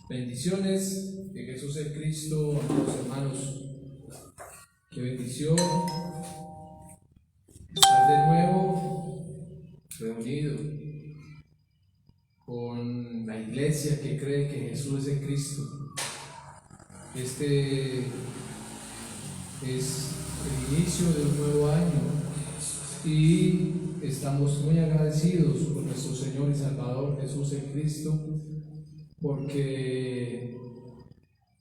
Bendiciones de Jesús el Cristo, amados hermanos. Qué bendición estar de nuevo reunido con la iglesia que cree que Jesús es el Cristo. Este es el inicio de un nuevo año y estamos muy agradecidos por nuestro Señor y Salvador Jesús el Cristo, porque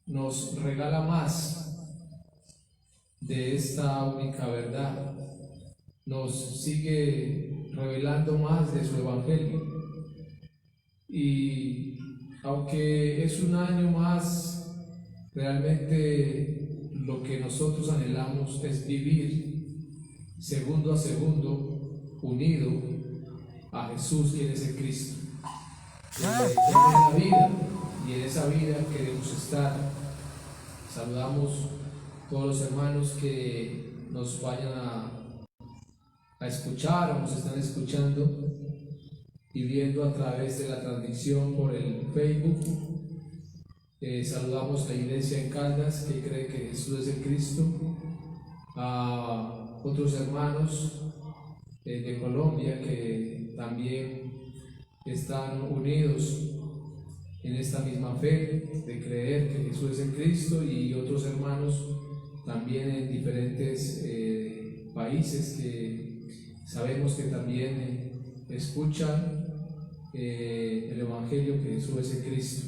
nos regala más de esta única verdad, nos sigue revelando más de su Evangelio. Y aunque es un año más, realmente lo que nosotros anhelamos es vivir segundo a segundo unido a Jesús, quien es el Cristo. En la vida, y en esa vida queremos estar. Saludamos a todos los hermanos que nos vayan a escuchar o nos están escuchando y viendo a través de la transmisión por el Facebook. Saludamos a la iglesia en Caldas que cree que Jesús es el Cristo, a otros hermanos de Colombia que también están unidos en esta misma fe de creer que Jesús es el Cristo, y otros hermanos también en diferentes países que sabemos que también escuchan el Evangelio que Jesús es el Cristo.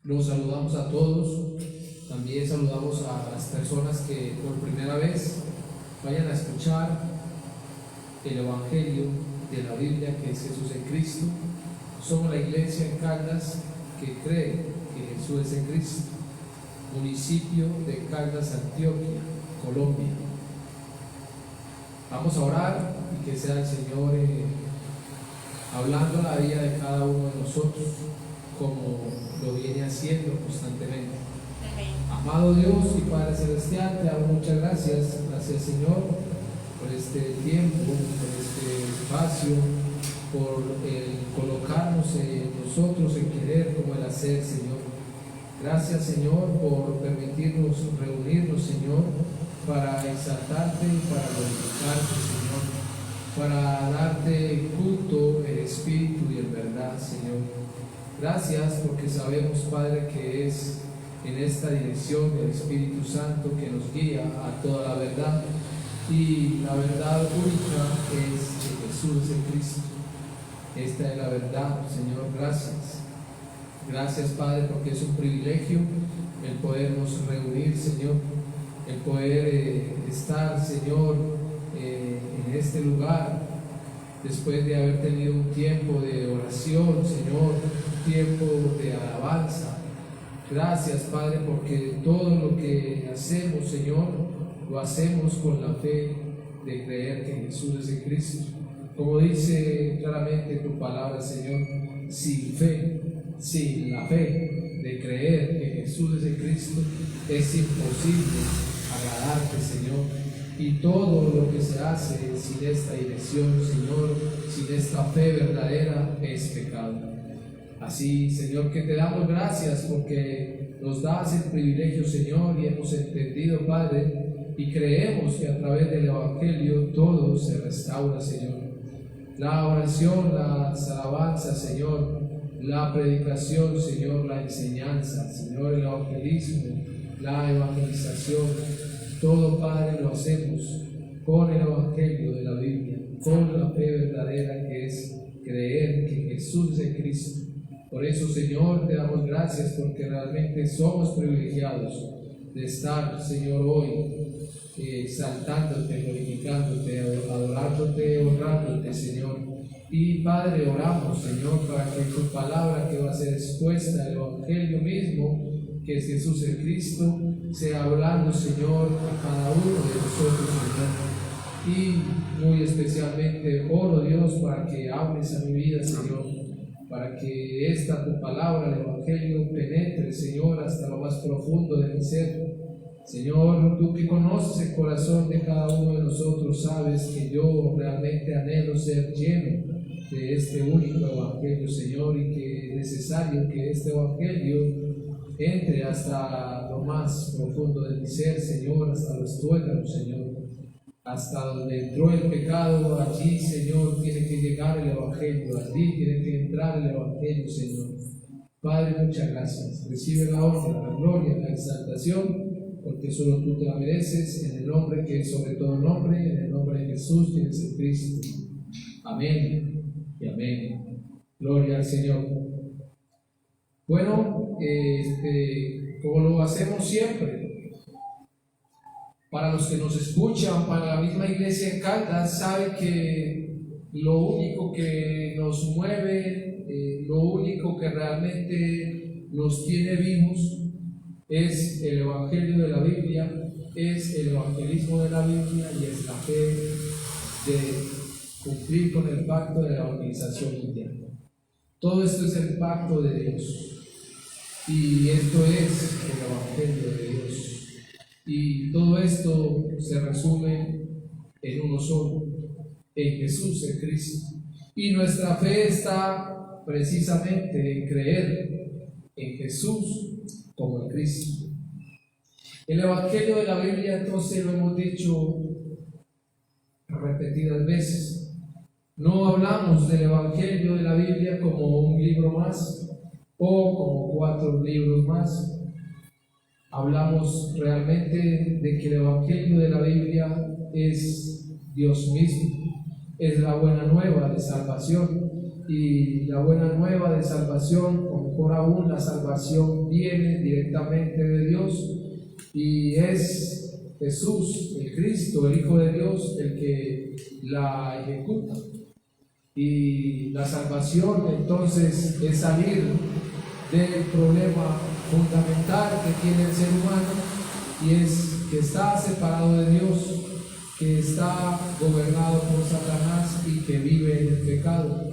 Los saludamos a todos. También saludamos a las personas que por primera vez vayan a escuchar el Evangelio de la Biblia, que es Jesús en Cristo. Somos la iglesia en Caldas que cree que Jesús es en Cristo, municipio de Caldas, Antioquia, Colombia. Vamos a orar y que sea el Señor hablando la vida de cada uno de nosotros, como lo viene haciendo constantemente. Amado Dios y Padre Celestial, te damos muchas gracias. Gracias, Señor, por este tiempo, por este espacio, por el colocarnos en nosotros, en querer como el hacer, Señor. Gracias, Señor, por permitirnos reunirnos, Señor, para exaltarte y para glorificarte, Señor, para darte culto en espíritu y en verdad, Señor. Gracias porque sabemos, Padre, que es en esta dirección del Espíritu Santo que nos guía a toda la verdad, y la verdad única es que Jesús es el Cristo. Esta es la verdad, Señor. Gracias. Gracias, Padre, porque es un privilegio el podernos reunir, Señor, el poder estar, Señor, en este lugar, después de haber tenido un tiempo de oración, Señor, un tiempo de alabanza. Gracias, Padre, porque todo lo que hacemos, Señor, lo hacemos con la fe de creer que Jesús es el Cristo. Como dice claramente tu palabra, Señor, sin fe, sin la fe de creer que Jesús es el Cristo, es imposible agradarte, Señor. Y todo lo que se hace sin esta dirección, Señor, sin esta fe verdadera, es pecado. Así, Señor, que te damos gracias porque nos das el privilegio, Señor, y hemos entendido, Padre, y creemos que a través del Evangelio todo se restaura, Señor. La oración, las alabanzas, Señor, la predicación, Señor, la enseñanza, Señor, el evangelismo, la evangelización, todo, Padre, lo hacemos con el Evangelio de la Biblia, con la fe verdadera que es creer que Jesús es Cristo. Por eso, Señor, te damos gracias porque realmente somos privilegiados de estar, Señor, hoy exaltándote, glorificándote, adorándote, honrándote, Señor. Y, Padre, oramos, Señor, para que tu palabra que va a ser expuesta, el Evangelio mismo, que es Jesús el Cristo, sea hablando, Señor, a cada uno de nosotros, Señor. Y muy especialmente oro, Dios, para que hables a mi vida, Señor, para que esta tu palabra, el Evangelio, penetre, Señor, hasta lo más profundo de mi ser. Señor, tú que conoces el corazón de cada uno de nosotros, sabes que yo realmente anhelo ser lleno de este único Evangelio, Señor, y que es necesario que este Evangelio entre hasta lo más profundo de mi ser, Señor, hasta los tuétanos, Señor. Hasta donde entró el pecado, allí, Señor, tiene que llegar el Evangelio, allí tiene que entrar el Evangelio, Señor. Padre, muchas gracias. Recibe la honra, la gloria, la exaltación, porque solo tú te la mereces, en el nombre que es sobre todo nombre, en el nombre de Jesús, que es el Cristo. Amén y amén. Gloria al Señor. Bueno, como lo hacemos siempre, para los que nos escuchan, para la misma iglesia en Caldas, sabe que lo único que nos mueve, lo único que realmente nos tiene vivos es el Evangelio de la Biblia, es el evangelismo de la Biblia y es la fe de cumplir con el pacto de la evangelización mundial. Todo esto es el pacto de Dios y esto es el Evangelio de Dios. Y todo esto se resume en uno solo, en Jesús, en Cristo. Y nuestra fe está precisamente en creer en Jesús como en Cristo. El Evangelio de la Biblia, entonces, lo hemos dicho repetidas veces. No hablamos del Evangelio de la Biblia como un libro más o como 4 libros más. Hablamos realmente de que el Evangelio de la Biblia es Dios mismo, es la buena nueva de salvación. Y la buena nueva de salvación, o mejor aún, la salvación viene directamente de Dios y es Jesús, el Cristo, el Hijo de Dios, el que la ejecuta. Y la salvación entonces es salir del problema fundamental que tiene el ser humano, y es que está separado de Dios, que está gobernado por Satanás y que vive en el pecado.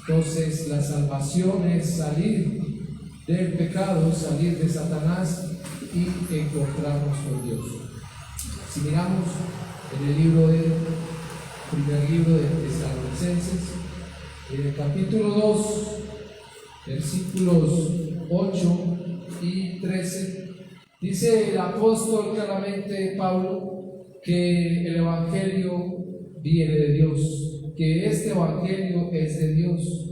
Entonces la salvación es salir del pecado, salir de Satanás y encontrarnos con Dios. Si miramos en el primer libro de Tesalonicenses, en el capítulo 2, versículos 8 y 13, dice el apóstol claramente Pablo que el Evangelio viene de Dios, que este Evangelio es de Dios.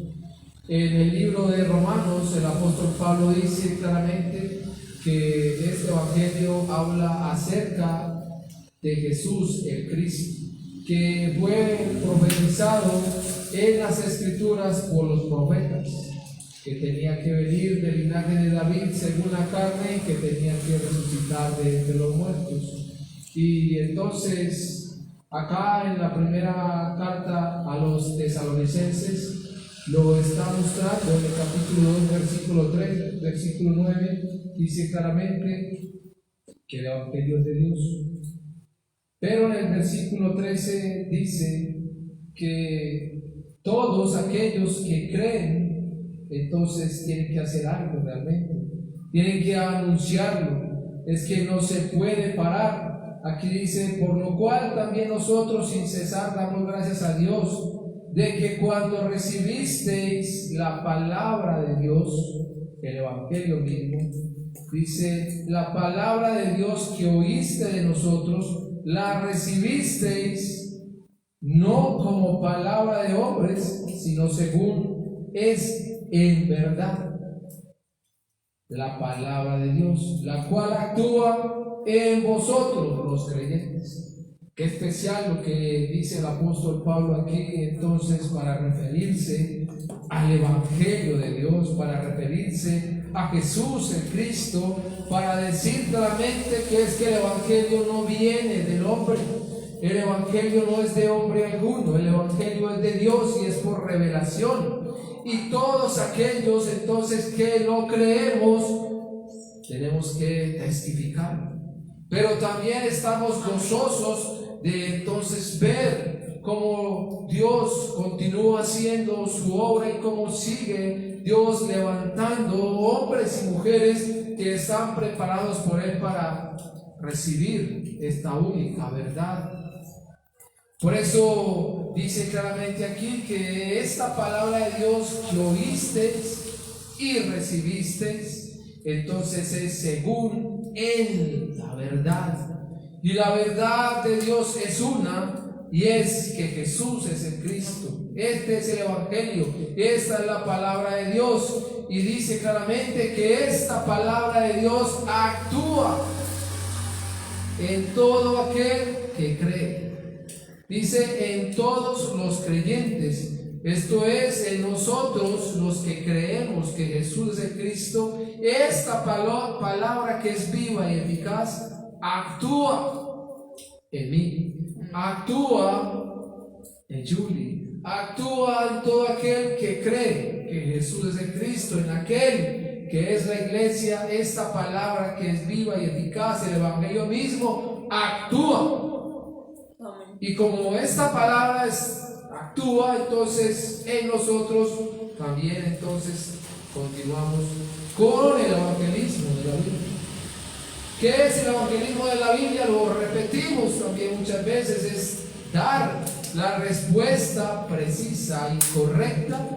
En el libro de Romanos, el apóstol Pablo dice claramente que este Evangelio habla acerca de Jesús, el Cristo, que fue profetizado en las Escrituras por los profetas, que tenía que venir del linaje de David según la carne y que tenía que resucitar de entre los muertos. Y entonces, acá en la primera carta a los tesalonicenses, lo está mostrando en el capítulo 2, versículo 3, versículo 9, dice claramente que el Evangelio es de Dios. Pero en el versículo 13 dice que todos aquellos que creen, entonces tienen que hacer algo realmente, tienen que anunciarlo, es que no se puede parar. Aquí dice, por lo cual también nosotros sin cesar damos gracias a Dios, de que cuando recibisteis la palabra de Dios, el Evangelio mismo, dice, la palabra de Dios que oíste de nosotros, la recibisteis no como palabra de hombres, sino según es en verdad la palabra de Dios, la cual actúa en vosotros los creyentes. Qué especial lo que dice el apóstol Pablo aquí, entonces, para referirse al Evangelio de Dios, para referirse a Jesús el Cristo, para decir claramente que es que el Evangelio no viene del hombre, el Evangelio no es de hombre alguno, el Evangelio es de Dios y es por revelación. Y todos aquellos entonces que lo creemos, tenemos que testificar. Pero también estamos gozosos de entonces ver cómo Dios continúa haciendo su obra y cómo sigue Dios levantando hombres y mujeres que están preparados por Él para recibir esta única verdad. Por eso dice claramente aquí que esta palabra de Dios que oísteis y recibisteis, entonces es según Él la verdad. Y la verdad de Dios es una, y es que Jesús es el Cristo. Este es el Evangelio, esta es la palabra de Dios, y dice claramente que esta palabra de Dios actúa en todo aquel que cree. Dice en todos los creyentes, esto es en nosotros los que creemos que Jesús es el Cristo. Esta palabra que es viva y eficaz actúa en mí, actúa en Julie, actúa en todo aquel que cree que Jesús es el Cristo, en aquel que es la iglesia. Esta palabra que es viva y eficaz, el Evangelio mismo, actúa. Y como esta palabra actúa, entonces en nosotros también entonces continuamos con el evangelismo de la Biblia. ¿Qué es el evangelismo de la Biblia? Lo repetimos también muchas veces, es dar la respuesta precisa y correcta.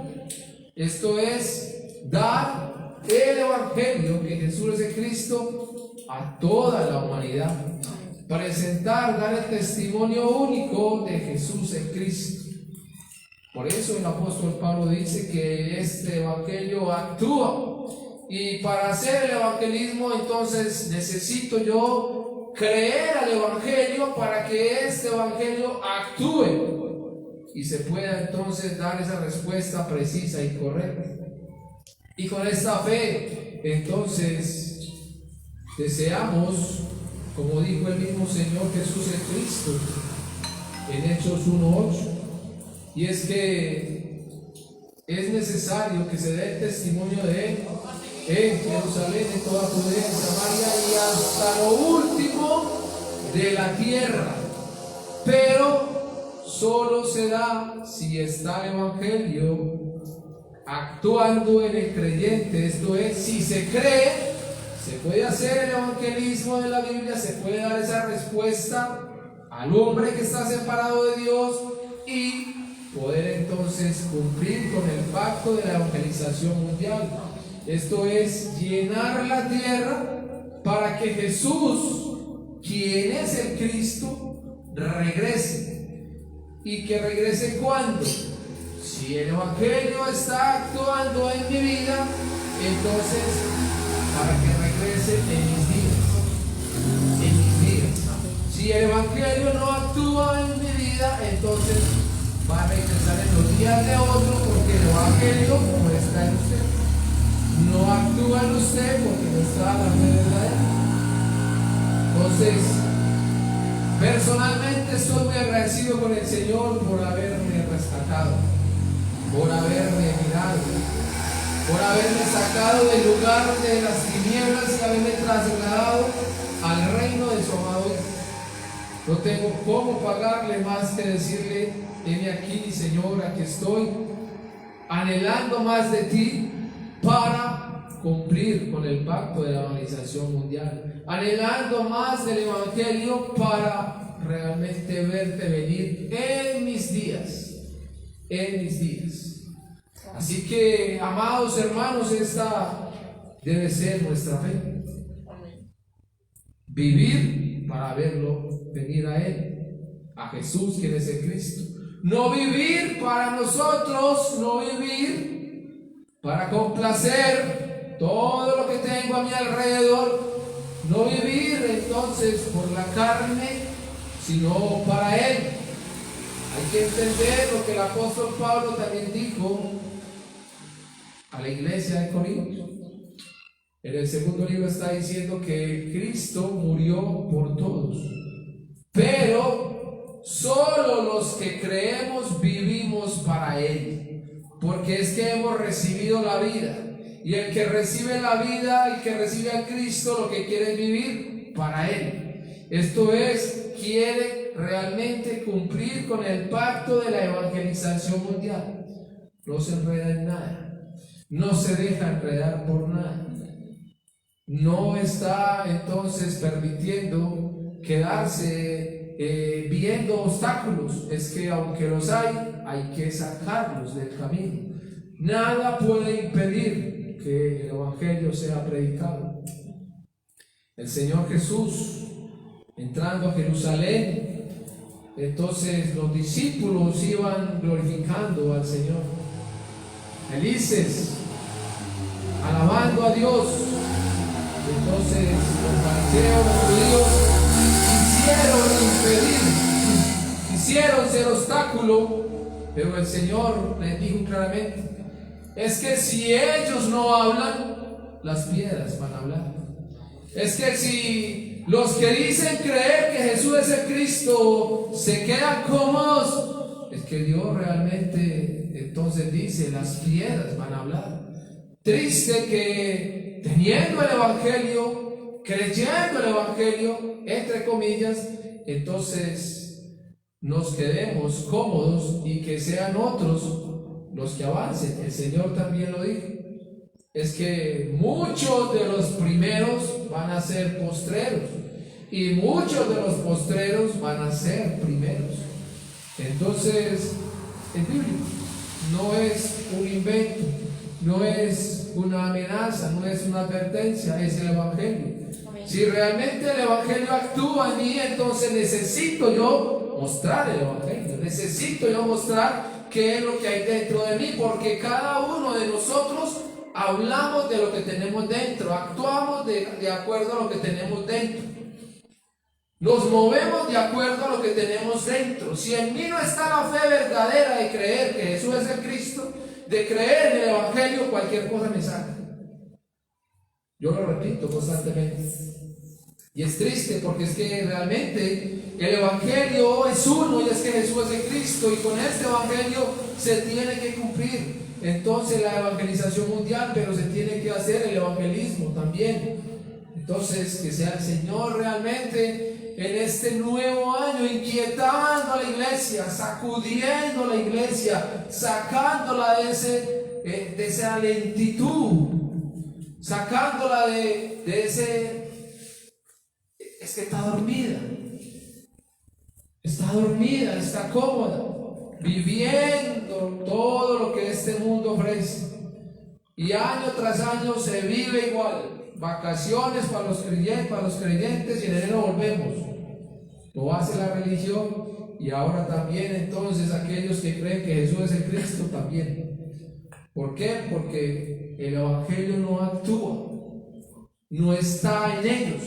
Esto es dar el evangelio que Jesús es el Cristo a toda la humanidad. Presentar, dar el testimonio único de Jesús el Cristo. Por eso el apóstol Pablo dice que este evangelio actúa. Y para hacer el evangelismo, entonces necesito yo creer al evangelio para que este evangelio actúe y se pueda entonces dar esa respuesta precisa y correcta. Y con esta fe, entonces, deseamos, como dijo el mismo Señor Jesús el Cristo en Hechos 1:8, y es que es necesario que se dé el testimonio de Él en Jerusalén, en toda Judea, en Samaria y hasta lo último de la tierra. Pero solo se da si está el evangelio actuando en el creyente. Esto es, si se cree, se puede hacer el evangelismo de la Biblia, se puede dar esa respuesta al hombre que está separado de Dios y poder entonces cumplir con el pacto de la evangelización mundial. Esto es llenar la tierra para que Jesús, quien es el Cristo, regrese. ¿Y que regrese cuándo? Si el evangelio está actuando en mi vida, entonces para que regrese en mis días. En mis días. Si el evangelio no actúa en mi vida, entonces va a regresar en los días de otro, porque el evangelio no está en usted. No actúa en usted porque no está la fe verdadera. Entonces, personalmente estoy muy agradecido con el Señor por haberme rescatado, por haberme mirado, por haberme sacado del lugar de las tinieblas y haberme trasladado al reino de su amado Hijo. No tengo cómo pagarle más que decirle: heme aquí, Señor, aquí estoy, anhelando más de ti para cumplir con el pacto de la evangelización mundial, anhelando más del evangelio para realmente verte venir en mis días, en mis días. Así que, amados hermanos, esta debe ser nuestra fe. Vivir para verlo venir a Él, a Jesús, quien es el Cristo. No vivir para nosotros, no vivir para complacer todo lo que tengo a mi alrededor, no vivir entonces por la carne, sino para Él. Hay que entender lo que el apóstol Pablo también dijo a la iglesia de Corinto. En el segundo libro está diciendo que Cristo murió por todos, pero solo los que creemos vivimos para Él. Porque es que hemos recibido la vida. Y el que recibe la vida, el que recibe a Cristo, lo que quiere es vivir para Él. Esto es, quiere realmente cumplir con el pacto de la evangelización mundial. No se enreda en nada. No se deja enredar por nada. No está entonces permitiendo quedarse viendo obstáculos. Es que aunque los hay que sacarlos del camino. Nada puede impedir que el Evangelio sea predicado. El Señor Jesús, entrando a Jerusalén, entonces los discípulos iban glorificando al Señor, felices, alabando a Dios. Entonces los fariseos, los judíos, quisieron ser obstáculo, pero el Señor les dijo claramente: es que si ellos no hablan, las piedras van a hablar. Es que si los que dicen creer que Jesús es el Cristo se quedan cómodos, es que Dios realmente entonces dice: las piedras van a hablar. Triste que teniendo el Evangelio, creyendo el Evangelio, entre comillas, entonces nos quedemos cómodos y que sean otros los que avancen. El Señor también lo dijo: es que muchos de los primeros van a ser postreros y muchos de los postreros van a ser primeros. Entonces es bíblico, no es un invento, no es una amenaza, no es una advertencia, es el Evangelio. Si realmente el Evangelio actúa en mí, entonces necesito yo mostrar el Evangelio, necesito yo mostrar qué es lo que hay dentro de mí, porque cada uno de nosotros hablamos de lo que tenemos dentro, actuamos de acuerdo a lo que tenemos dentro, nos movemos de acuerdo a lo que tenemos dentro. Si en mí no está la fe verdadera de creer que Jesús es el Cristo, de creer en el Evangelio, cualquier cosa me saca. Yo lo repito constantemente. Y es triste porque es que realmente el Evangelio es uno, y es que Jesús es el Cristo, y con este Evangelio se tiene que cumplir entonces la evangelización mundial, pero se tiene que hacer el evangelismo también. Entonces, que sea el Señor realmente en este nuevo año inquietando a la iglesia, sacudiendo a la iglesia, sacándola de esa lentitud, sacándola de ese... Es que está dormida, está cómoda, viviendo todo lo que este mundo ofrece, y año tras año se vive igual. Vacaciones para los creyentes, y en enero volvemos. Lo hace la religión, y ahora también entonces aquellos que creen que Jesús es el Cristo también. ¿Por qué? Porque el Evangelio no actúa, no está en ellos.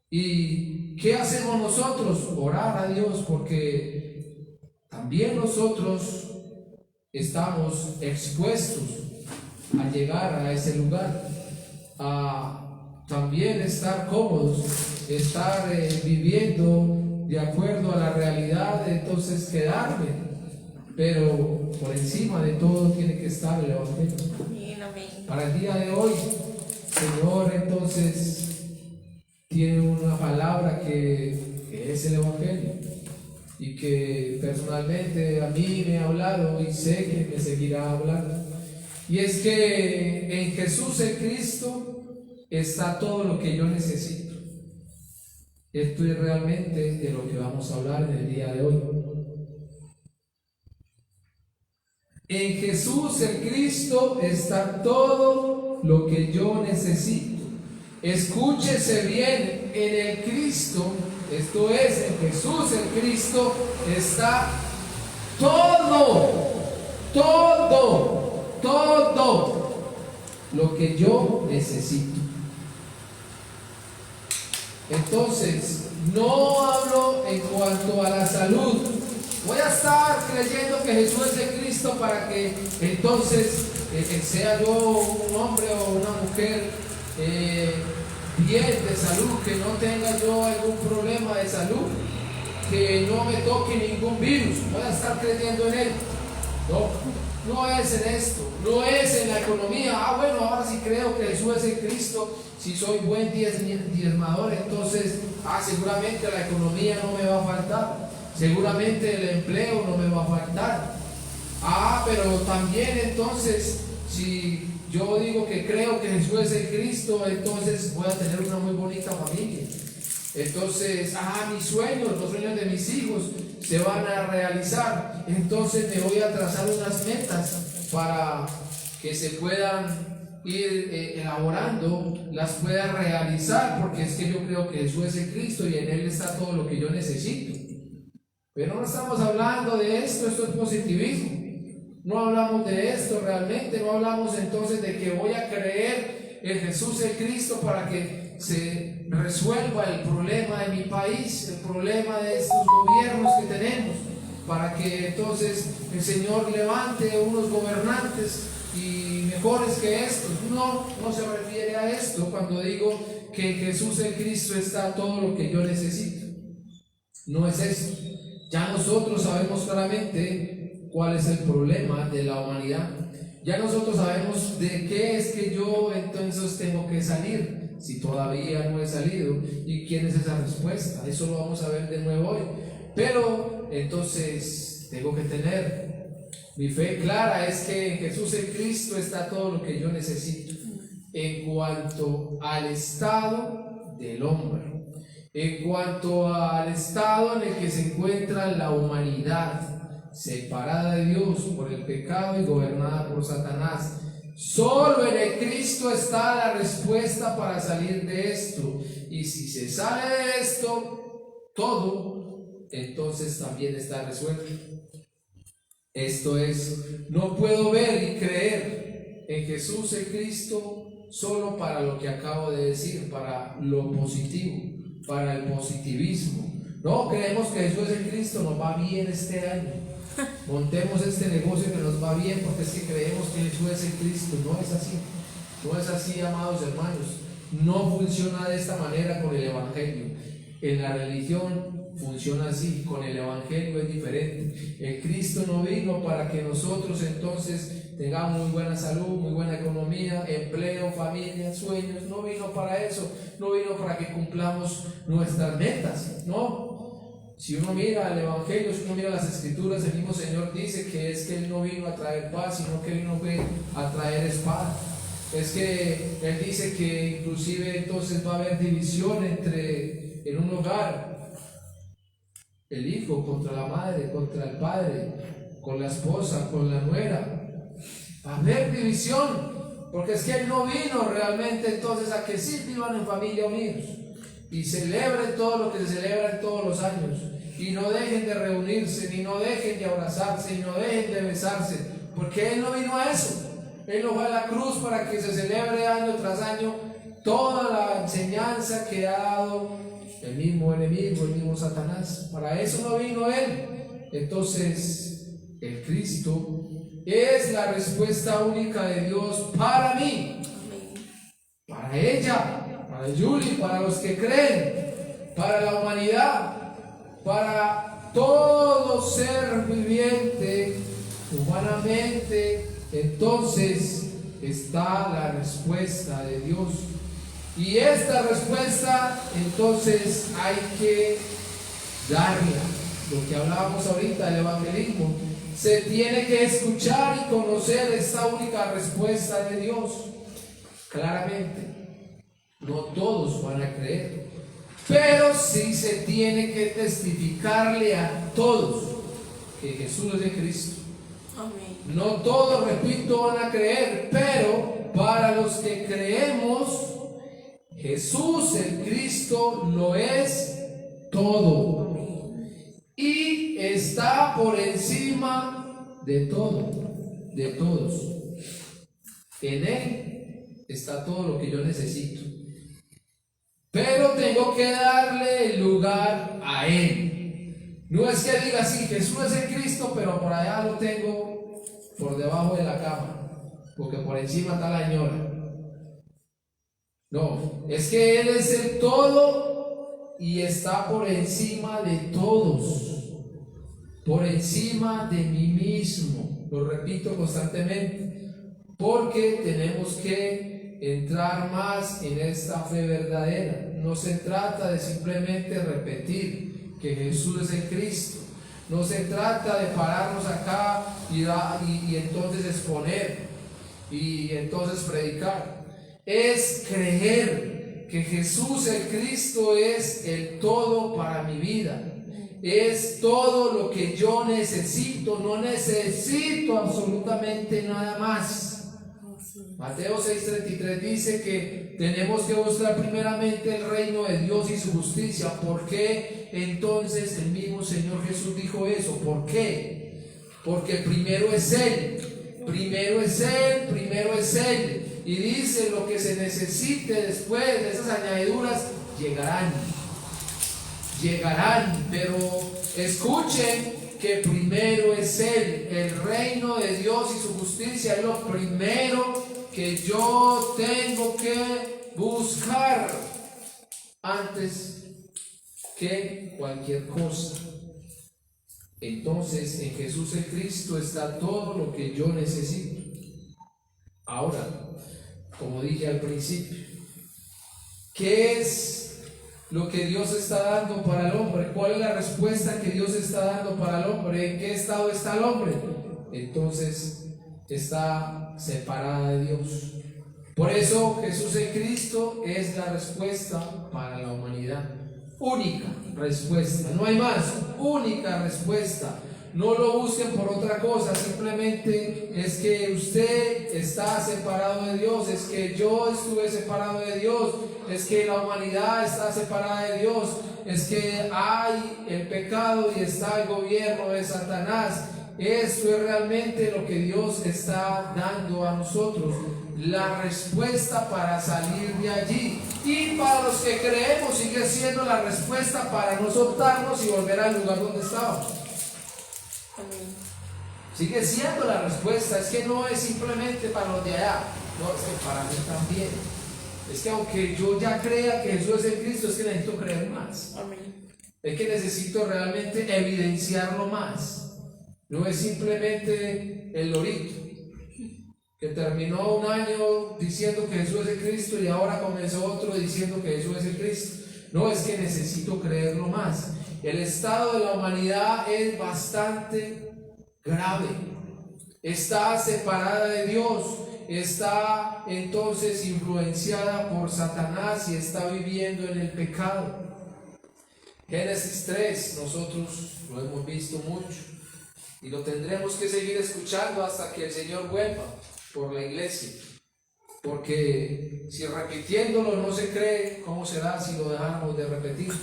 ¿Y qué hacemos nosotros? Orar a Dios, porque también nosotros estamos expuestos a llegar a ese lugar, a también estar cómodos, estar viviendo de acuerdo a la realidad, entonces quedarme, pero por encima de todo tiene que estar el Evangelio. Para el día de hoy, Señor, entonces tiene una palabra que es el Evangelio, y que personalmente a mí me ha hablado y sé que me seguirá hablando. Y es que en Jesús el Cristo está todo lo que yo necesito. Esto es realmente de lo que vamos a hablar en el día de hoy. En Jesús el Cristo está todo lo que yo necesito. Escúchese bien, en el Cristo, esto es, en Jesús el Cristo, está todo lo que yo necesito. Entonces, no hablo en cuanto a la salud. Voy a estar creyendo que Jesús es el Cristo para que entonces sea yo un hombre o una mujer bien de salud, que no tenga yo algún problema de salud, que no me toque ningún virus. Voy a estar creyendo en él. No es en esto, no es en la economía. Bueno, ahora sí creo que Jesús es el Cristo. Si soy buen diezmador, entonces seguramente la economía no me va a faltar, seguramente el empleo no me va a faltar. Pero también entonces, si yo digo que creo que Jesús es el Cristo, entonces voy a tener una muy bonita familia. Entonces, mis sueños, los sueños de mis hijos se van a realizar. Entonces me voy a trazar unas metas para que se puedan ir elaborando, las pueda realizar, porque es que yo creo que Jesús es el Cristo y en Él está todo lo que yo necesito. Pero no estamos hablando de esto es positivismo. No hablamos de esto realmente, no hablamos entonces de que voy a creer en Jesús el Cristo para que se resuelva el problema de mi país, el problema de estos gobiernos que tenemos, para que entonces el Señor levante unos gobernantes y mejores que estos. No se refiere a esto cuando digo que en Jesús el Cristo está todo lo que yo necesito. No es eso. Ya nosotros sabemos claramente cuál es el problema de la humanidad. Ya nosotros sabemos de qué es que yo entonces tengo que salir, si todavía no he salido, y quién es esa respuesta. Eso lo vamos a ver de nuevo hoy. Pero entonces tengo que tener mi fe clara, es que en Jesús el Cristo está todo lo que yo necesito en cuanto al estado del hombre, en cuanto al estado en el que se encuentra la humanidad, separada de Dios por el pecado y gobernada por Satanás. Solo en el Cristo está la respuesta para salir de esto. Y si se sale de esto, todo, entonces también está resuelto. Esto es, no puedo ver y creer en Jesús el Cristo solo para lo que acabo de decir, para lo positivo, para el positivismo. No, creemos que Jesús es el Cristo, nos va bien este año. Montemos este negocio que nos va bien porque es que creemos que Jesús es el Cristo. No es así. No es así, amados hermanos. No funciona de esta manera con el Evangelio. En la religión funciona así, con el Evangelio es diferente. El Cristo no vino para que nosotros entonces tengamos muy buena salud, muy buena economía, empleo, familia, sueños. No vino para eso. No vino para que cumplamos nuestras metas. No. Si uno mira el Evangelio, si uno mira las Escrituras, el mismo Señor dice que es que Él no vino a traer paz, sino que vino a traer espada. Es que Él dice que inclusive entonces va a haber división en un hogar. El hijo contra la madre, contra el padre, con la esposa, con la nuera. Va a haber división, porque es que Él no vino realmente entonces a que sí vivan en familia unidos y celebren todo lo que se celebra en todos los años, y no dejen de reunirse, ni no dejen de abrazarse, y no dejen de besarse, porque Él no vino a eso. Él no fue a la cruz para que se celebre año tras año toda la enseñanza que ha dado el mismo enemigo, el mismo Satanás. Para eso no vino Él. Entonces el Cristo es la respuesta única de Dios para mí, para ella, para Julie, para los que creen, para la humanidad, para todo ser viviente humanamente. Entonces está la respuesta de Dios, y esta respuesta entonces hay que darla. Lo que hablábamos ahorita del evangelismo, se tiene que escuchar y conocer esta única respuesta de Dios claramente. No todos van a creer, pero sí se tiene que testificarle a todos que Jesús es el Cristo. Amén. No todos, repito, van a creer, pero para los que creemos, Jesús el Cristo lo es todo. Y está por encima de todo, de todos. En Él está todo lo que yo necesito. Pero tengo que darle el lugar a Él. No es que diga así, Jesús es el Cristo, pero por allá lo tengo por debajo de la cama, porque por encima está la señora. No, es que Él es el todo y está por encima de todos, por encima de mí mismo. Lo repito constantemente, porque tenemos que entrar más en esta fe verdadera. No se trata de simplemente repetir que Jesús es el Cristo. No se trata de pararnos acá y entonces exponer y entonces predicar. Es creer que Jesús el Cristo es el todo para mi vida. Es todo lo que yo necesito. No necesito absolutamente nada más. Mateo 6:33 dice que tenemos que buscar primeramente el reino de Dios y su justicia. ¿Por qué entonces el mismo Señor Jesús dijo eso? ¿Por qué? Porque primero es Él, primero es Él, primero es Él. Y dice: lo que se necesite después de esas añadiduras llegarán. Pero escuchen que primero es Él, el reino de Dios y su justicia es lo primero que yo tengo que buscar antes que cualquier cosa. Entonces en Jesús el Cristo está todo lo que yo necesito. Ahora, como dije al principio, ¿qué es lo que Dios está dando para el hombre? ¿Cuál es la respuesta que Dios está dando para el hombre? ¿En qué estado está el hombre? Entonces está separada de Dios. Por eso Jesús el Cristo es la respuesta para la humanidad. Única respuesta, no hay más, única respuesta. No lo busquen por otra cosa, simplemente es que usted está separado de Dios, es que yo estuve separado de Dios, es que la humanidad está separada de Dios, es que hay el pecado y está el gobierno de Satanás. Esto es realmente lo que Dios está dando a nosotros, la respuesta para salir de allí. Y para los que creemos sigue siendo la respuesta para no soltarnos y volver al lugar donde estábamos. Sigue siendo la respuesta. Es que no es simplemente para los de allá, no, es que para mí también. Es que aunque yo ya crea que Jesús es el Cristo, es que necesito creer más. Amén. Es que necesito realmente evidenciarlo más. No es simplemente el lorito que terminó un año diciendo que Jesús es el Cristo y ahora comenzó otro diciendo que Jesús es el Cristo. No, es que necesito creerlo más. El estado de la humanidad es bastante grave. Está separada de Dios, está entonces influenciada por Satanás y está viviendo en el pecado. Génesis 3, nosotros lo hemos visto mucho y lo tendremos que seguir escuchando hasta que el Señor vuelva por la iglesia. Porque si repitiéndolo no se cree, ¿cómo será si lo dejáramos de repetir?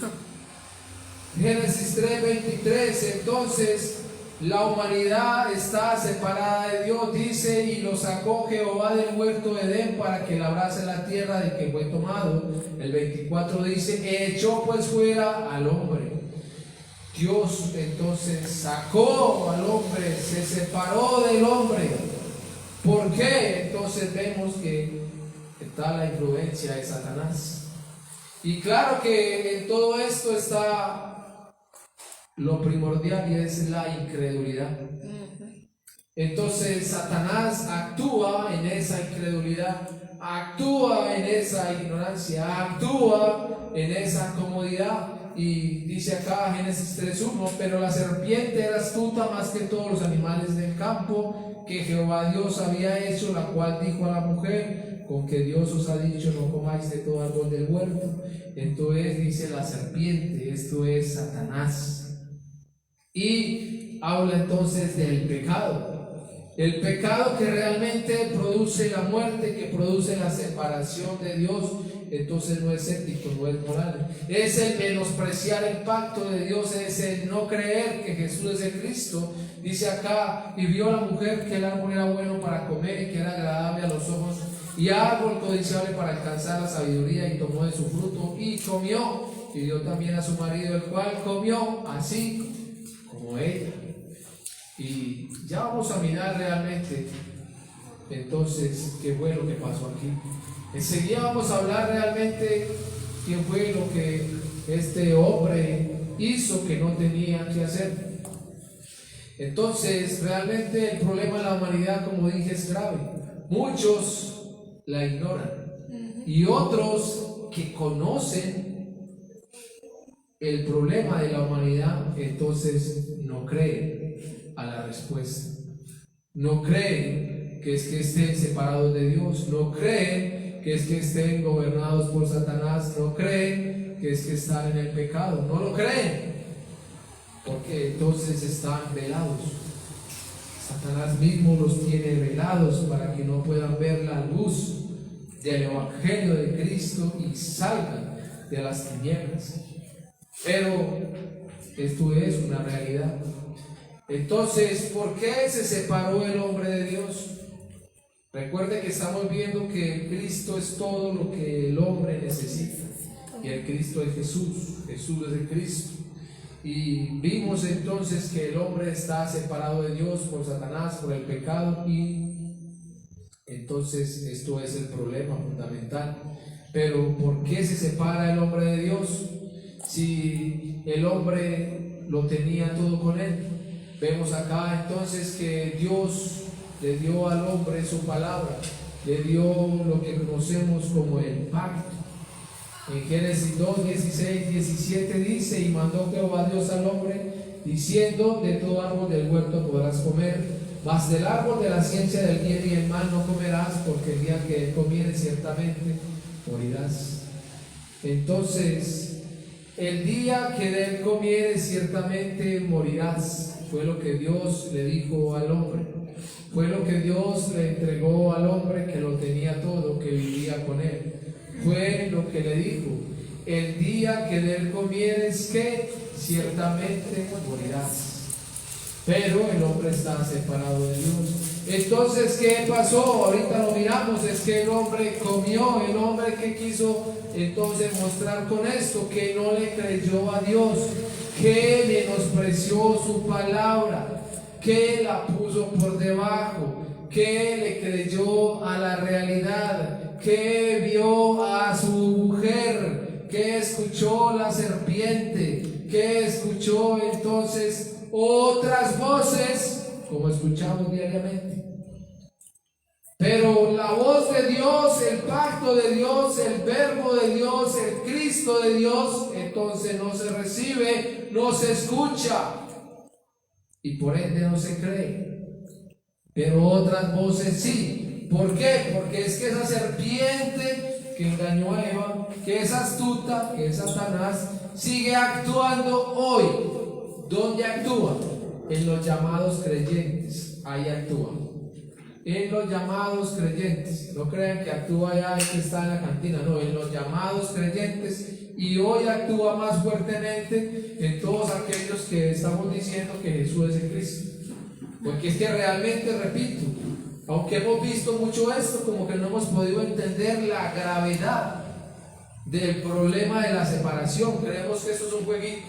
Génesis 3:23, entonces la humanidad está separada de Dios, dice, y lo sacó Jehová del huerto de Edén para que labrase la tierra de que fue tomado. El 24 dice: echó pues fuera al hombre. Dios entonces sacó al hombre, se separó del hombre. ¿Por qué? Entonces vemos que está la influencia de Satanás. Y claro que en todo esto está lo primordial y es la incredulidad. Entonces Satanás actúa en esa incredulidad, actúa en esa ignorancia, actúa en esa comodidad. Y dice acá Génesis 3:1: pero la serpiente era astuta más que todos los animales del campo que Jehová Dios había hecho, la cual dijo a la mujer: con que Dios os ha dicho, no comáis de todo árbol del huerto. Entonces dice la serpiente, esto es Satanás. Y habla entonces del pecado. El pecado que realmente produce la muerte, que produce la separación de Dios. Entonces no es ético, no es moral. Es el menospreciar el pacto de Dios, es el no creer que Jesús es el Cristo. Dice acá: y vio la mujer que el árbol era bueno para comer y que era agradable a los ojos y árbol codiciable para alcanzar la sabiduría, y tomó de su fruto y comió, y dio también a su marido, el cual comió así como ella. Y ya vamos a mirar realmente entonces qué fue lo que pasó aquí. Enseguida vamos a hablar realmente qué fue lo que este hombre hizo que no tenía que hacer. Entonces realmente el problema de la humanidad, como dije, es grave. Muchos la ignoran y otros que conocen el problema de la humanidad, entonces no creen a la respuesta. No creen que es que estén separados de Dios, no creen que es que estén gobernados por Satanás, no creen que es que están en el pecado, no lo creen, porque entonces están velados. Satanás mismo los tiene velados para que no puedan ver la luz del Evangelio de Cristo y salgan de las tinieblas. Pero esto es una realidad. Entonces, ¿por qué se separó el hombre de Dios? Recuerde que estamos viendo que Cristo es todo lo que el hombre necesita. Y el Cristo es Jesús. Jesús es el Cristo. Y vimos entonces que el hombre está separado de Dios por Satanás, por el pecado, y entonces esto es el problema fundamental. Pero ¿por qué se separa el hombre de Dios? Si el hombre lo tenía todo con él. Vemos acá entonces que Dios le dio al hombre su palabra, le dio lo que conocemos como el pacto. En Génesis 2, 16, 17 dice: y mandó Jehová Dios al hombre, diciendo: de todo árbol del huerto podrás comer, mas del árbol de la ciencia del bien y el mal no comerás, porque el día que comieres ciertamente morirás. Entonces, el día que de él comieres ciertamente morirás, fue lo que Dios le dijo al hombre. Fue lo que Dios le entregó al hombre, que lo tenía todo, que vivía con él. Fue lo que le dijo: el día que de él comieres, que ciertamente morirás. Pero el hombre está separado de Dios. Entonces, ¿qué pasó? Ahorita lo miramos. Es que el hombre comió. El hombre que quiso entonces mostrar con esto, que no le creyó a Dios, que menospreció su palabra, que la puso por debajo, que le creyó a la realidad, que vio a su mujer, que escuchó la serpiente, que escuchó entonces otras voces, como escuchamos diariamente. Pero la voz de Dios, el pacto de Dios, el verbo de Dios, el Cristo de Dios, entonces no se recibe, no se escucha, y por ende no se cree. Pero otras voces sí. ¿Por qué? Porque es que esa serpiente que engañó a Eva, que es astuta, que es Satanás, sigue actuando hoy. ¿Dónde actúa? En los llamados creyentes. Ahí actúa. En los llamados creyentes. No crean que actúa allá y que está en la cantina. No, en los llamados creyentes. Y hoy actúa más fuertemente en todos aquellos que estamos diciendo que Jesús es el Cristo. Porque es que realmente, repito, aunque hemos visto mucho esto, como que no hemos podido entender la gravedad del problema de la separación. Creemos que esto es un jueguito,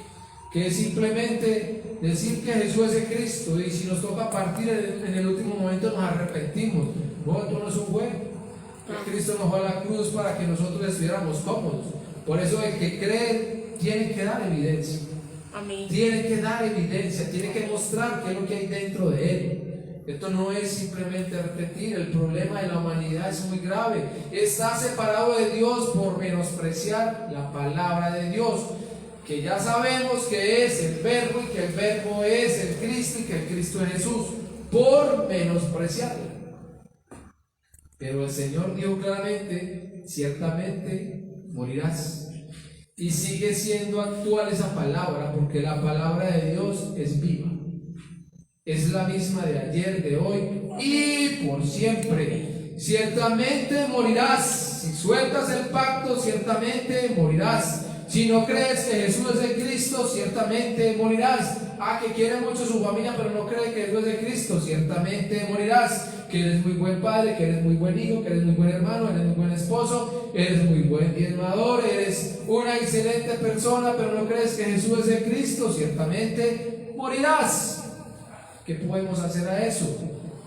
que es simplemente decir que Jesús es el Cristo, y si nos toca partir en el último momento nos arrepentimos. No, esto no es un juego. Que Cristo nos fue a la cruz para que nosotros estuviéramos cómodos. Por eso el que cree tiene que dar evidencia. Amén. Tiene que dar evidencia, tiene que mostrar qué es lo que hay dentro de él. Esto no es simplemente repetir. El problema de la humanidad es muy grave. Está separado de Dios por menospreciar la palabra de Dios, que ya sabemos que es el verbo, y que el verbo es el Cristo, y que el Cristo es Jesús, por menospreciarla. Pero el Señor dijo claramente: ciertamente morirás. Y sigue siendo actual esa palabra, porque la palabra de Dios es viva. Es la misma de ayer, de hoy y por siempre. Ciertamente morirás. Si sueltas el pacto, ciertamente morirás. Si no crees que Jesús es el Cristo, ciertamente morirás. Que quiere mucho su familia, pero no cree que Jesús es el Cristo, ciertamente morirás. Que eres muy buen padre, que eres muy buen hijo, que eres muy buen hermano, eres muy buen esposo, eres muy buen diezmador, eres una excelente persona, pero no crees que Jesús es el Cristo, ciertamente morirás. ¿Qué podemos hacer a eso?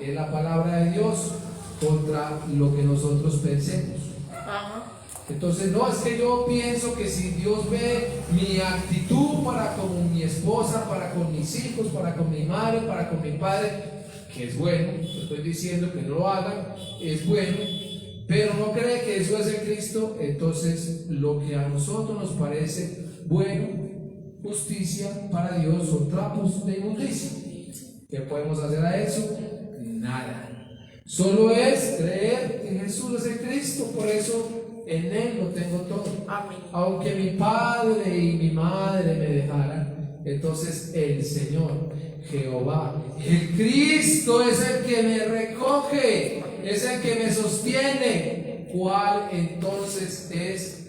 Es la palabra de Dios contra lo que nosotros pensemos. Entonces, no, es que yo pienso que si Dios ve mi actitud para con mi esposa, para con mis hijos, para con mi madre, para con mi padre, que es bueno, no estoy diciendo que no lo hagan, es bueno, pero no cree que eso es el Cristo, entonces lo que a nosotros nos parece bueno, justicia, para Dios son trapos de inmundicia. ¿Qué podemos hacer a eso? Nada. Solo es creer que Jesús es el Cristo, por eso en Él lo tengo todo. Amén. Aunque mi padre y mi madre me dejaran, entonces el Señor, Jehová. El Cristo es el que me recoge, es el que me sostiene. ¿Cuál entonces es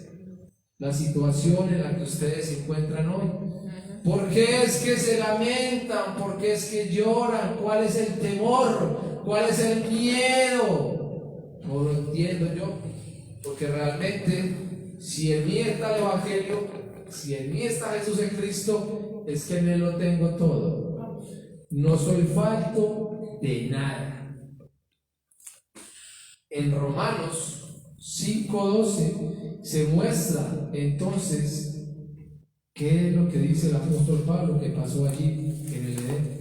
la situación en la que ustedes se encuentran hoy? ¿Por qué es que se lamentan? ¿Por qué es que lloran? ¿Cuál es el temor? ¿Cuál es el miedo? No lo entiendo yo, porque realmente si en mí está el Evangelio, si en mí está Jesús en Cristo, es que en Él lo tengo todo. No soy falto de nada. En Romanos 5:12 se muestra entonces qué es lo que dice el apóstol Pablo que pasó allí en el Edén.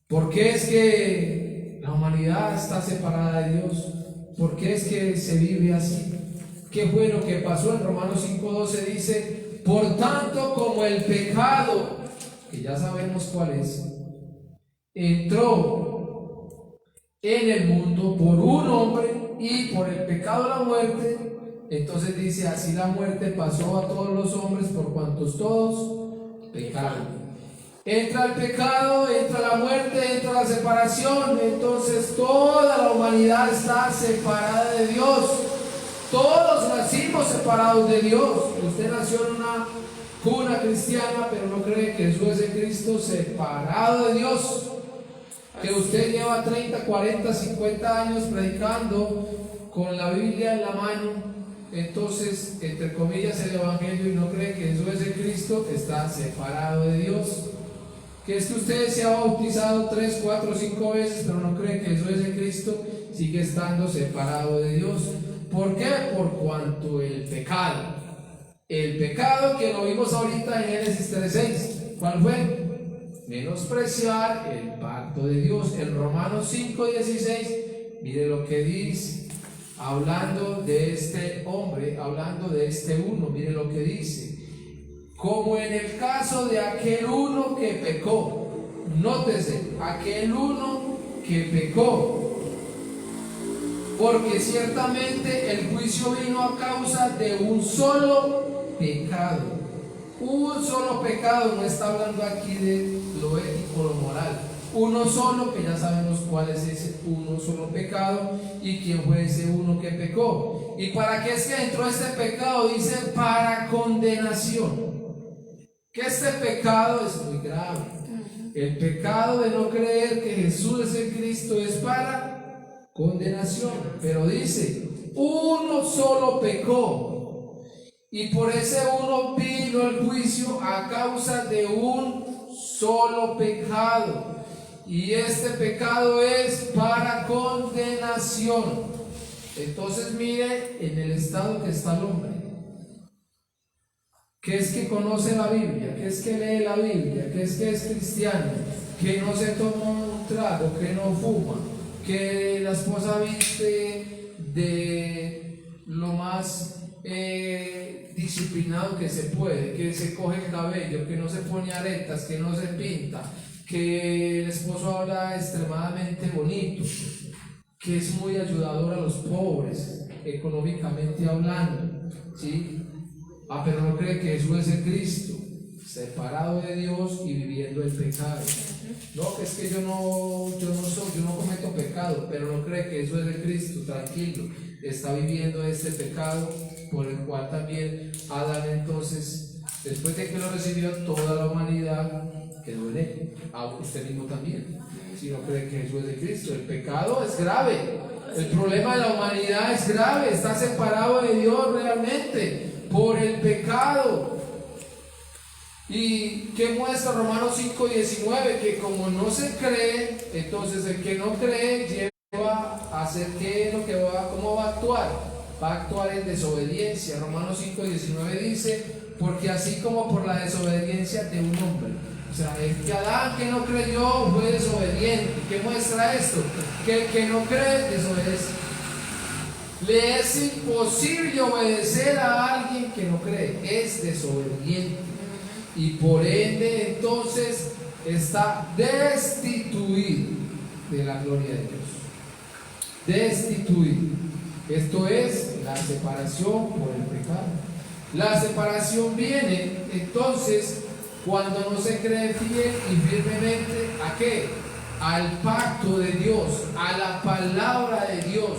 ¿Por qué es que la humanidad está separada de Dios? ¿Por qué es que se vive así? ¿Qué fue lo que pasó? En Romanos 5:12 dice: por tanto, como el pecado, que ya sabemos cuál es, entró en el mundo por un hombre y por el pecado la muerte, entonces dice: así la muerte pasó a todos los hombres por cuantos todos pecaron. Entra el pecado, entra la muerte, entra la separación, entonces toda la humanidad está separada de Dios. Todos nacimos separados de Dios. Usted nació en una cuna cristiana, pero no cree que Jesús es el Cristo, separado de Dios. Que usted lleva 30, 40, 50 años predicando con la Biblia en la mano, entonces, entre comillas, el Evangelio, y no cree que Jesús es el Cristo, está separado de Dios. Que es que usted se ha bautizado 3, 4, 5 veces, pero no cree que Jesús es el Cristo, sigue estando separado de Dios. ¿Por qué? Por cuanto el pecado que lo vimos ahorita en Génesis 3:6, ¿cuál fue? Menospreciar el pacto de Dios. En Romanos 5:16, mire lo que dice, hablando de este hombre, hablando de este uno, mire lo que dice: como en el caso de aquel uno que pecó. Nótese, aquel uno que pecó. Porque ciertamente el juicio vino a causa de un solo pecado. Un solo pecado, no está hablando aquí de lo ético, lo moral. Uno solo, que ya sabemos cuál es ese uno solo pecado y quién fue ese uno que pecó. ¿Y para qué es que entró este pecado? Dice: para condenación. Que este pecado es muy grave. El pecado de no creer que Jesús es el Cristo es para condenación. Pero dice: uno solo pecó, y por ese uno vino el juicio a causa de un solo pecado. Y este pecado es para condenación. Entonces mire en el estado que está el hombre. Que es que conoce la Biblia, que es que lee la Biblia, que es cristiano, que no se toma un trago, que no fuma, que la esposa viste de lo más disciplinado que se puede, que se coge el cabello, que no se pone aretas, que no se pinta, que el esposo habla extremadamente bonito, que es muy ayudador a los pobres, económicamente hablando, ¿sí? Pero no cree que Jesús es el Cristo, separado de Dios y viviendo el pecado. No, que es que yo no cometo pecado, pero no cree que Jesús es el Cristo, tranquilo, está viviendo este pecado por el cual también Adán, entonces, después de que lo recibió, toda la humanidad quedó en él, usted mismo también. Si no cree que Jesús es el Cristo, el pecado es grave, el problema de la humanidad es grave, está separado de Dios realmente por el pecado. ¿Y qué muestra Romanos 5:19? Que como no se cree, entonces el que no cree lleva a hacer ¿cómo va a actuar? Va a actuar en desobediencia. Romanos 5:19 dice: porque así como por la desobediencia de un hombre. O sea, el que Adán, que no creyó, fue desobediente. ¿Qué muestra esto? Que el que no cree desobedece. Le es imposible obedecer a alguien que no cree, es desobediente, y por ende entonces está destituido de la gloria de Dios. Destituido. Esto es la separación por el pecado. La separación viene entonces cuando no se cree fiel y firmemente ¿a qué? Al pacto de Dios, a la palabra de Dios,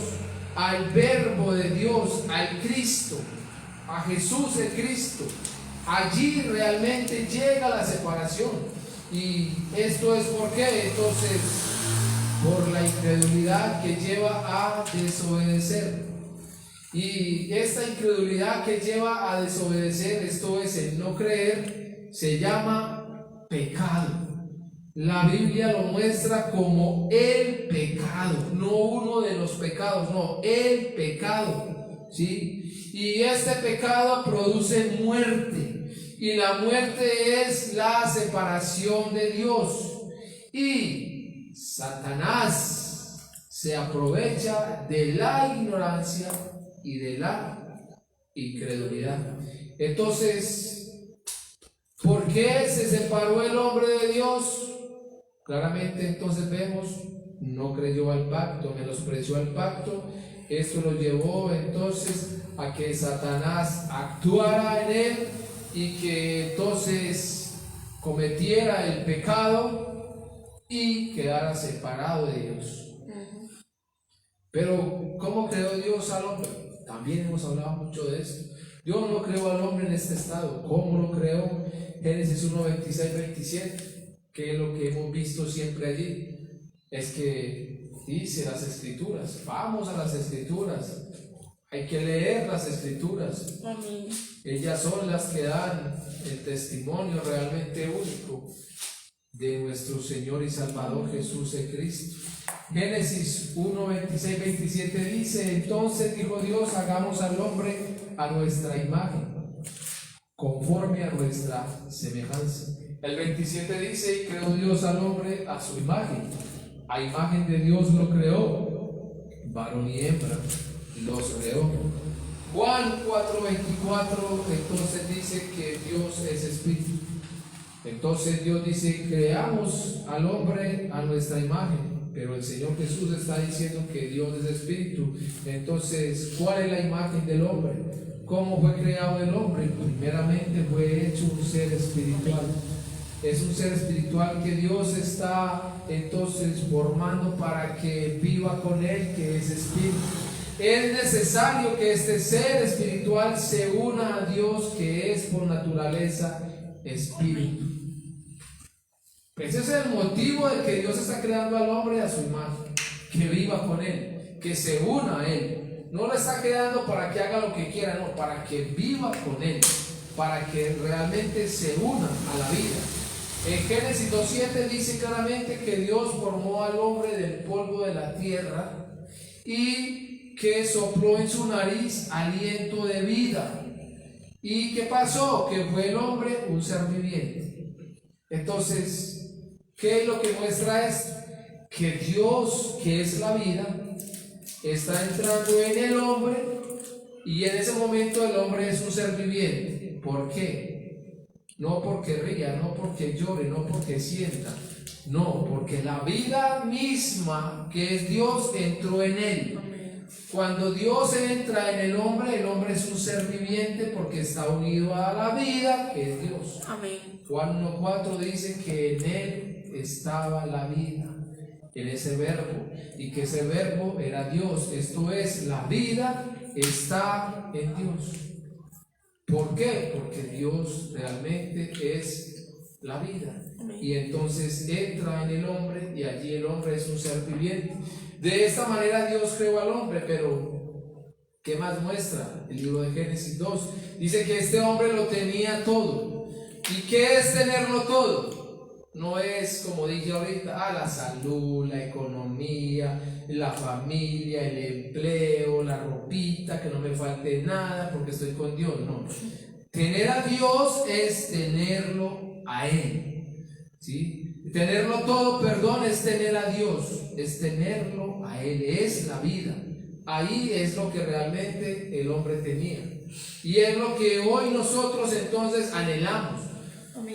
al verbo de Dios, al Cristo, a Jesús el Cristo. Allí realmente llega la separación. Y esto es ¿por qué? Entonces, por la incredulidad que lleva a desobedecer. Y esta incredulidad que lleva a desobedecer, esto es el no creer, se llama pecado. La Biblia lo muestra como el pecado, no uno de los pecados, no, el pecado, ¿sí? Y este pecado produce muerte, y la muerte es la separación de Dios. Y Satanás se aprovecha de la ignorancia y de la incredulidad. Entonces, ¿por qué se separó el hombre de Dios? Claramente entonces vemos, no creyó al pacto, menospreció al pacto. Esto lo llevó entonces a que Satanás actuara en él y que entonces cometiera el pecado y quedara separado de Dios. Pero ¿cómo creó Dios al hombre? También hemos hablado mucho de esto. Dios no creó al hombre en este estado. ¿Cómo lo creó? Génesis 1, 26, 27. Que es lo que hemos visto siempre allí, es que dice las Escrituras, vamos a las Escrituras, hay que leer las Escrituras. Amén. Ellas son las que dan el testimonio realmente único de nuestro Señor y Salvador Jesús el Cristo. Génesis 1, 26, 27 dice: entonces dijo Dios, hagamos al hombre a nuestra imagen, conforme a nuestra semejanza. El 27 dice: y creó Dios al hombre a su imagen, a imagen de Dios lo creó, varón y hembra los creó. Juan 4:24 entonces dice que Dios es espíritu. Entonces Dios dice: creamos al hombre a nuestra imagen, pero el Señor Jesús está diciendo que Dios es espíritu. Entonces, ¿cuál es la imagen del hombre? ¿Cómo fue creado el hombre? Primeramente fue hecho un ser espiritual. Es un ser espiritual que Dios está entonces formando para que viva con él, que es espíritu. Es necesario que este ser espiritual se una a Dios, que es por naturaleza espíritu. Ese es el motivo de que Dios está creando al hombre a su imagen, que viva con él, que se una a él. No lo está creando para que haga lo que quiera, no, para que viva con él, para que realmente se una a la vida. En Génesis 2:7 dice claramente que Dios formó al hombre del polvo de la tierra y que sopló en su nariz aliento de vida. ¿Y qué pasó? Que fue el hombre un ser viviente. Entonces, ¿qué es lo que muestra esto? Que Dios, que es la vida, está entrando en el hombre, y en ese momento el hombre es un ser viviente. ¿Por qué? No porque ría, no porque llore, no porque sienta, no, porque la vida misma, que es Dios, entró en él. Cuando Dios entra en el hombre es un ser viviente porque está unido a la vida, que es Dios. Amén. Juan 1:4 dice que en él estaba la vida, en ese verbo, y que ese verbo era Dios. Esto es, la vida está en Dios. ¿Por qué? Porque Dios realmente es la vida. Y entonces entra en el hombre y allí el hombre es un ser viviente. De esta manera Dios creó al hombre, pero ¿qué más muestra? El libro de Génesis 2 dice que este hombre lo tenía todo. ¿Y qué es tenerlo todo? No es, como dije ahorita, la salud, la economía, la familia, el empleo, la ropita, que no me falte nada porque estoy con Dios. No. Tener a Dios es tenerlo a Él. ¿Sí? Tenerlo todo, perdón, es tener a Dios, es tenerlo a Él, es la vida. Ahí es lo que realmente el hombre tenía. Y es lo que hoy nosotros entonces anhelamos.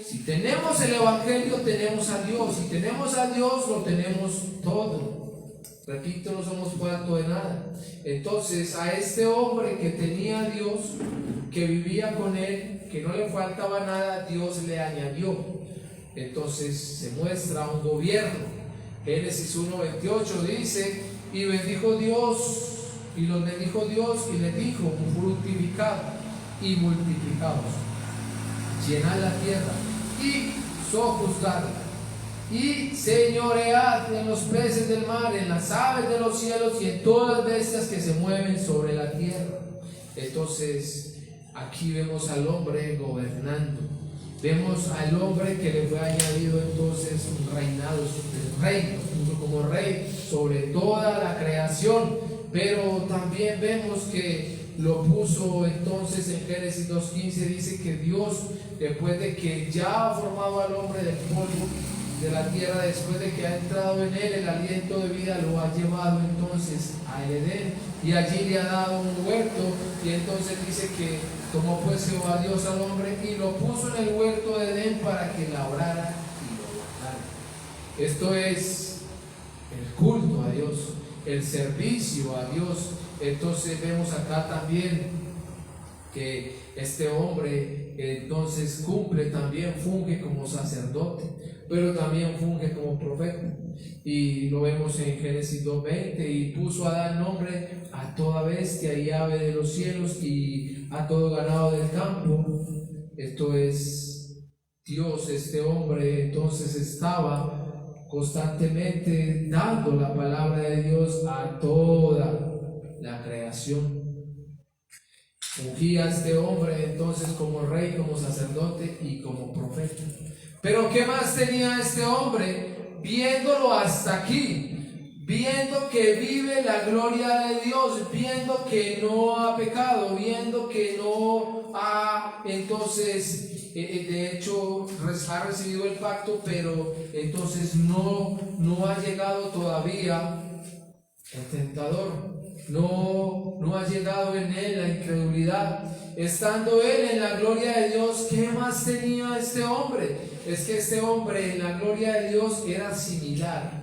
Si tenemos el Evangelio, tenemos a Dios. Si tenemos a Dios, lo tenemos todo. Repito, no somos falto de nada. Entonces a este hombre que tenía a Dios, que vivía con él, que no le faltaba nada, Dios le añadió. Entonces se muestra un gobierno. Génesis 1:28 dice: y bendijo Dios, y los bendijo Dios, y les dijo: fructificad y multiplicaos, llenad la tierra y sojuzgadla, y señoread en los peces del mar, en las aves de los cielos y en todas las bestias que se mueven sobre la tierra. Entonces aquí vemos al hombre gobernando, vemos al hombre que le fue añadido entonces un reinado, un reino, como rey sobre toda la creación. Pero también vemos que lo puso entonces en Génesis 2:15, dice que Dios, después de que ya ha formado al hombre del polvo de la tierra, después de que ha entrado en él el aliento de vida, lo ha llevado entonces a Edén, y allí le ha dado un huerto. Y entonces dice que tomó pues Jehová Dios al hombre y lo puso en el huerto de Edén para que labrara y lo guardara. Esto es el culto a Dios, el servicio a Dios. Entonces vemos acá también que este hombre entonces cumple, también funge como sacerdote, pero también funge como profeta. Y lo vemos en Génesis 2:20: y puso a Adán nombre a toda bestia y ave de los cielos y a todo ganado del campo. Esto es Dios. Este hombre entonces estaba constantemente dando la palabra de Dios a toda la creación. Ungía a este hombre entonces como rey, como sacerdote y como profeta. Pero ¿qué más tenía este hombre? Viéndolo hasta aquí, viendo que vive la gloria de Dios, viendo que no ha pecado, viendo que no ha entonces de hecho ha recibido el pacto, pero entonces no ha llegado todavía el tentador, no ha llegado en él la incredulidad. Estando él en la gloria de Dios, ¿qué más tenía este hombre? Es que este hombre en la gloria de Dios era similar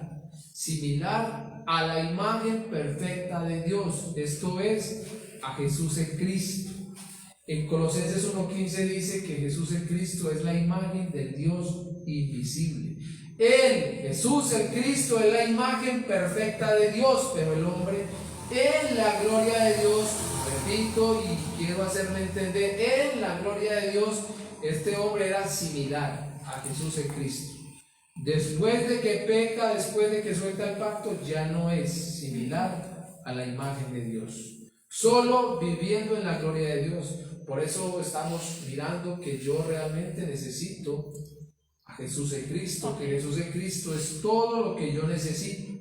a la imagen perfecta de Dios, esto es, a Jesús en Cristo. En Colosenses 1:15 dice que Jesús en Cristo es la imagen del Dios invisible. Él, Jesús el Cristo, es la imagen perfecta de Dios, pero el hombre en la gloria de Dios, repito y quiero hacerme entender, en la gloria de Dios, este hombre era similar a Jesús en Cristo. Después de que peca, después de que suelta el pacto, ya no es similar a la imagen de Dios, solo viviendo en la gloria de Dios. Por eso estamos mirando que yo realmente necesito a Jesús en Cristo, que Jesús en Cristo es todo lo que yo necesito.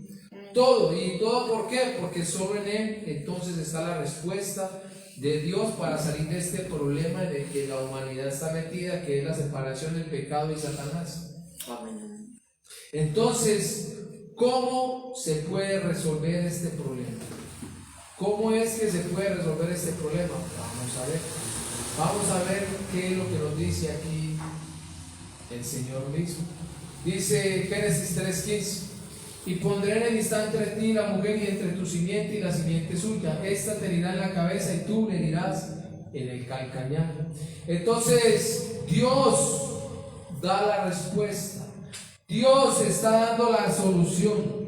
Todo. ¿Y todo por qué? Porque solo en Él entonces está la respuesta de Dios para salir de este problema en el que la humanidad está metida, que es la separación del pecado y Satanás. Entonces, ¿cómo se puede resolver este problema? ¿Cómo es que se puede resolver este problema? Vamos a ver qué es lo que nos dice aquí el Señor mismo. Dice Génesis 3:15: y pondré en el instante entre ti la mujer y entre tu simiente y la simiente suya, esta te herirá en la cabeza y tú le herirás en el calcañar. Entonces Dios da la respuesta, Dios está dando la solución.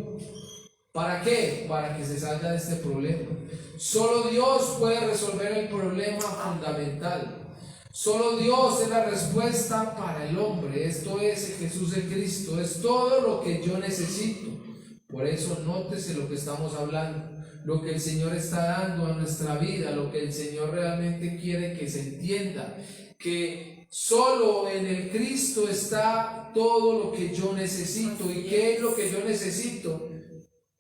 ¿Para qué? Para que se salga de este problema. Solo Dios puede resolver el problema fundamental. Solo Dios es la respuesta para el hombre. Esto es Jesús en Cristo. Es todo lo que yo necesito. Por eso nótese lo que estamos hablando, lo que el Señor está dando a nuestra vida, lo que el Señor realmente quiere que se entienda, que solo en el Cristo está todo lo que yo necesito. ¿Y qué es lo que yo necesito?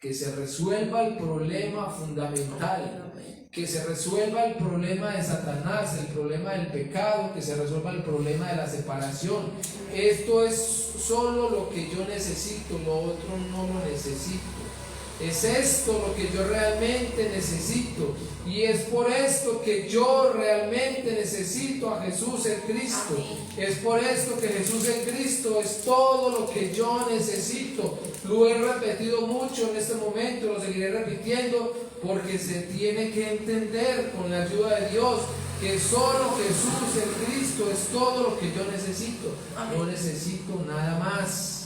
Que se resuelva el problema fundamental, que se resuelva el problema de Satanás, el problema del pecado, que se resuelva el problema de la separación. Esto es solo lo que yo necesito, lo otro no lo necesito. Es esto lo que yo realmente necesito. Y es por esto que yo realmente necesito a Jesús el Cristo. Es por esto que Jesús el Cristo es todo lo que yo necesito. Lo he repetido mucho en este momento, lo seguiré repitiendo, porque se tiene que entender con la ayuda de Dios que solo Jesús el Cristo es todo lo que yo necesito. No necesito nada más.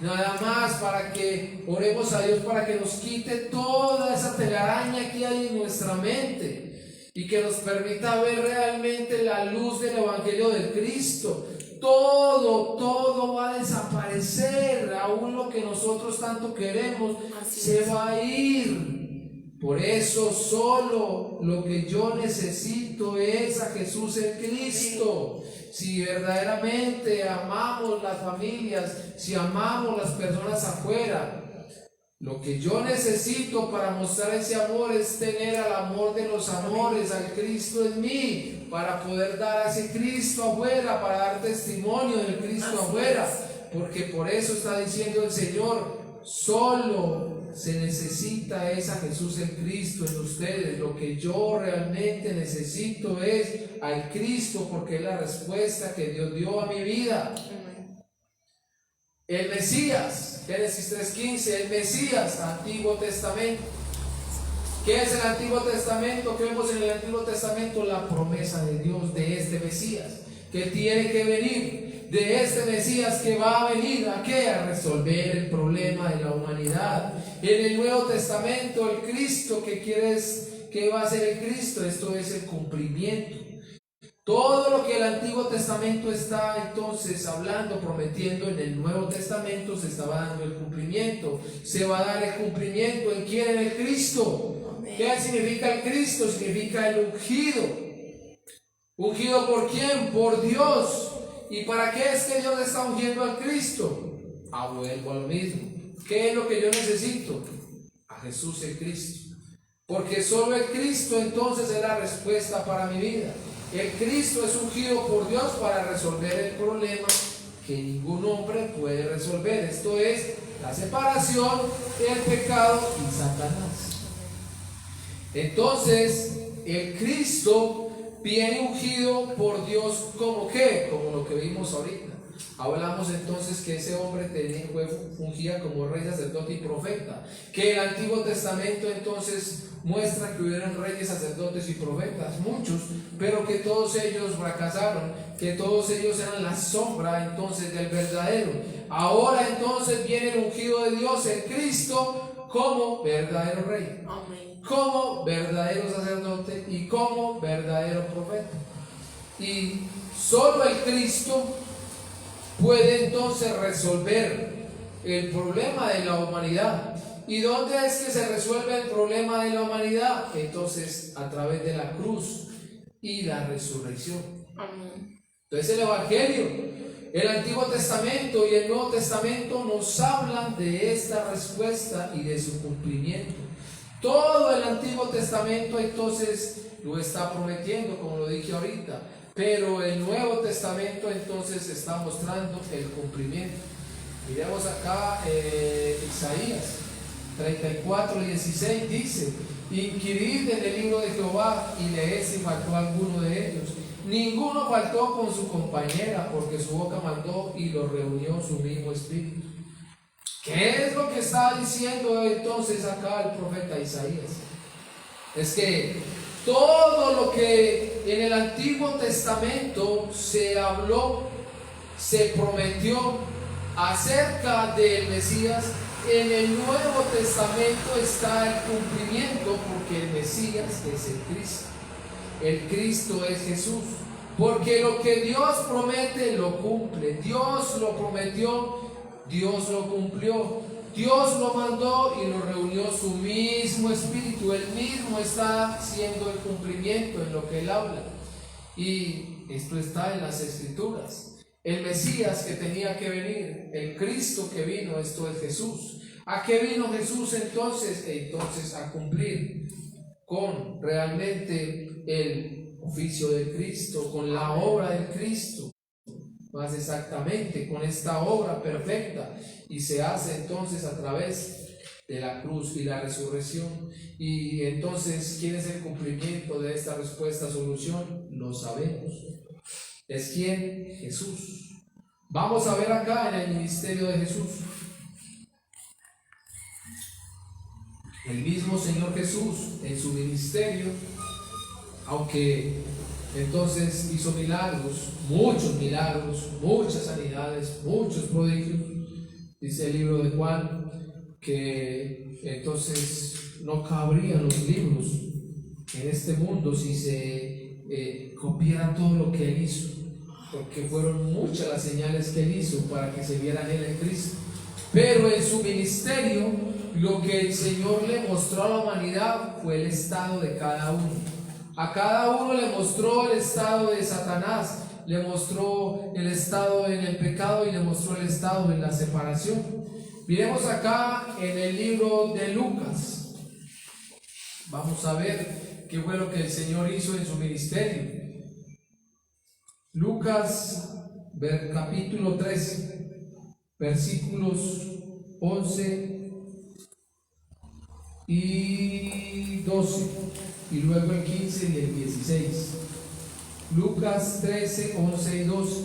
Nada más, para que oremos a Dios para que nos quite toda esa telaraña que hay en nuestra mente y que nos permita ver realmente la luz del Evangelio del Cristo. Todo va a desaparecer, aún lo que nosotros tanto queremos se va a ir. Por eso solo lo que yo necesito es a Jesús el Cristo. Si verdaderamente amamos las familias, si amamos las personas afuera, lo que yo necesito para mostrar ese amor es tener al amor de los amores, al Cristo en mí, para poder dar a ese Cristo afuera, para dar testimonio del Cristo afuera, porque por eso está diciendo el Señor, solo se necesita es a Jesús el Cristo en ustedes. Lo que yo realmente necesito es al Cristo, porque es la respuesta que Dios dio a mi vida. El Mesías, Génesis 3:15, el Mesías, Antiguo Testamento. ¿Qué es el Antiguo Testamento? ¿Qué vemos en el Antiguo Testamento? La promesa de Dios de este Mesías que tiene que venir, de este Mesías que va a venir ¿a qué? A resolver el problema de la humanidad. En el Nuevo Testamento, el Cristo que va a ser el Cristo, esto es el cumplimiento. Todo lo que el Antiguo Testamento está entonces hablando, prometiendo, en el Nuevo Testamento se estaba dando el cumplimiento. Se va a dar el cumplimiento en quién, en el Cristo. ¿Qué significa el Cristo? Significa el ungido. ¿Ungido por quién? Por Dios. ¿Y para qué es que Dios está ungiendo al Cristo? Vuelvo a lo mismo. ¿Qué es lo que yo necesito? A Jesús el Cristo. Porque solo el Cristo entonces es la respuesta para mi vida. El Cristo es ungido por Dios para resolver el problema que ningún hombre puede resolver. Esto es la separación, el pecado y Satanás. Entonces, el Cristo viene ungido por Dios como qué, como lo que vimos ahorita. Hablamos entonces que ese hombre fungía como rey, sacerdote y profeta. Que el Antiguo Testamento entonces muestra que hubieron reyes, sacerdotes y profetas, muchos, pero que todos ellos fracasaron, que todos ellos eran la sombra entonces del verdadero. Ahora entonces viene el ungido de Dios, el Cristo, como verdadero rey, como verdadero sacerdote y como verdadero profeta. Y solo el Cristo puede entonces resolver el problema de la humanidad. ¿Y dónde es que se resuelve el problema de la humanidad? Entonces, a través de la cruz y la resurrección. Entonces, el Evangelio, el Antiguo Testamento y el Nuevo Testamento nos hablan de esta respuesta y de su cumplimiento. Todo el Antiguo Testamento entonces lo está prometiendo, como lo dije ahorita, pero el Nuevo Testamento entonces está mostrando el cumplimiento. Miremos acá Isaías 34:16 dice: inquirid en el libro de Jehová y leed si faltó alguno de ellos. Ninguno faltó con su compañera, porque su boca mandó y lo reunió su mismo espíritu. ¿Qué es lo que está diciendo entonces acá el profeta Isaías? Es que todo lo que en el Antiguo Testamento se habló, se prometió acerca del Mesías, en el Nuevo Testamento está el cumplimiento, porque el Mesías es el Cristo. El Cristo es Jesús. Porque lo que Dios promete lo cumple. Dios lo prometió, Dios lo cumplió. Dios lo mandó y lo reunió su mismo espíritu. Él mismo está haciendo el cumplimiento en lo que Él habla. Y esto está en las Escrituras. El Mesías que tenía que venir, el Cristo que vino, esto es Jesús. ¿A qué vino Jesús entonces? Entonces a cumplir con realmente el oficio de Cristo, con la obra del Cristo. Más exactamente, con esta obra perfecta, y se hace entonces a través de la cruz y la resurrección. Y entonces, ¿quién es el cumplimiento de esta respuesta, solución? Lo sabemos. ¿Es quién? Jesús. Vamos a ver acá en el ministerio de Jesús. El mismo Señor Jesús en su ministerio, aunque entonces hizo milagros, muchas sanidades, muchos prodigios, dice el libro de Juan, que entonces no cabrían los libros en este mundo si se copiara todo lo que él hizo, porque fueron muchas las señales que él hizo para que se viera en él en Cristo. Pero en su ministerio, lo que el Señor le mostró a la humanidad fue el estado de cada uno. A cada uno le mostró el estado de Satanás, le mostró el estado en el pecado y le mostró el estado en la separación. Miremos acá en el libro de Lucas. Vamos a ver qué fue lo que el Señor hizo en su ministerio. Lucas, capítulo 13. Versículos 11 y 12, y luego el 15 y el 16. Lucas 13, 11 y 12.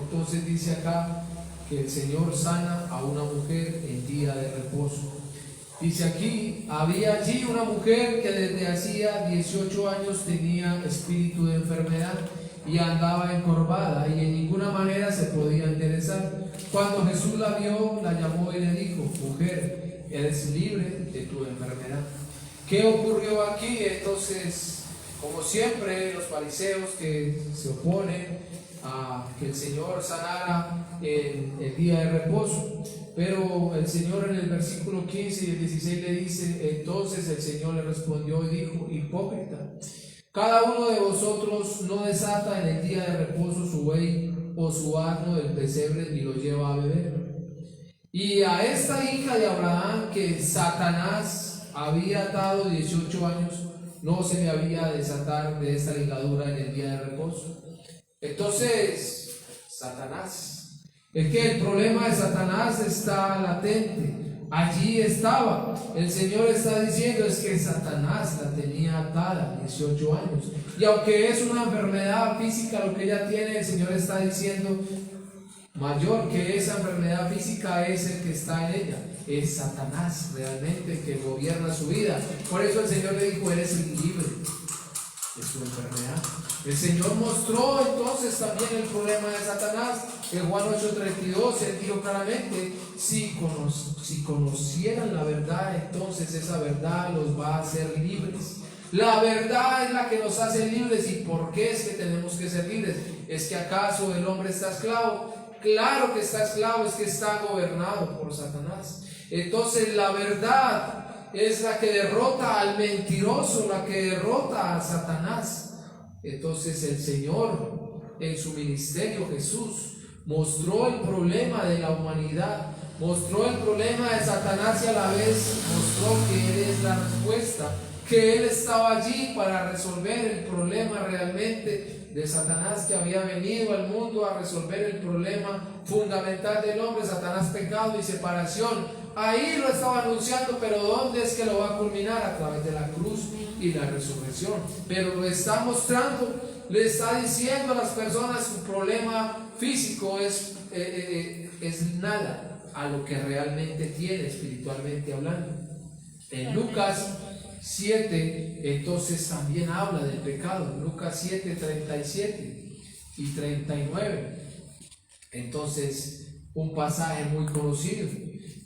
Entonces dice acá que el Señor sana a una mujer en día de reposo. Dice aquí: había allí una mujer que desde hacía 18 años tenía espíritu de enfermedad y andaba encorvada y en ninguna manera se podía enderezar. Cuando Jesús la vio, la llamó y le dijo: mujer, eres libre de tu enfermedad. ¿Qué ocurrió aquí? Entonces, como siempre, los fariseos que se oponen a que el Señor sanara en el día de reposo, pero el Señor en el versículo 15 y el 16 le dice: entonces el Señor le respondió y dijo: hipócrita, cada uno de vosotros no desata en el día de reposo su buey o su asno del pesebre y lo lleva a beber. Y a esta hija de Abraham que Satanás había atado 18 años, no se le había desatar de esta ligadura en el día de reposo. Entonces, Satanás, es que el problema de Satanás está latente. Allí estaba. El Señor está diciendo es que Satanás la tenía atada 18 años. Y aunque es una enfermedad física lo que ella tiene, el Señor está diciendo: mayor que esa enfermedad física es el que está en ella. Es Satanás realmente que gobierna su vida. Por eso el Señor le dijo: eres libre de su enfermedad. El Señor mostró entonces también el problema de Satanás. En Juan 8:32 él dijo claramente: si conocieran la verdad, entonces esa verdad los va a hacer libres. La verdad es la que nos hace libres. ¿Y por qué es que tenemos que ser libres? ¿Es que acaso el hombre está esclavo? Claro que está esclavo, es que está gobernado por Satanás. Entonces la verdad es la que derrota al mentiroso, la que derrota a Satanás. Entonces el Señor en su ministerio, Jesús, mostró el problema de la humanidad, mostró el problema de Satanás y a la vez mostró que Él es la respuesta, que Él estaba allí para resolver el problema realmente de Satanás, que había venido al mundo a resolver el problema fundamental del hombre: Satanás, pecado y separación. Ahí lo estaba anunciando, pero ¿dónde es que lo va a culminar? A través de la cruz y la resurrección. Pero lo está mostrando, le está diciendo a las personas: su problema físico es nada a lo que realmente tiene espiritualmente hablando. En Lucas 7 entonces también habla del pecado. Lucas 7, 37 y 39. Entonces, un pasaje muy conocido.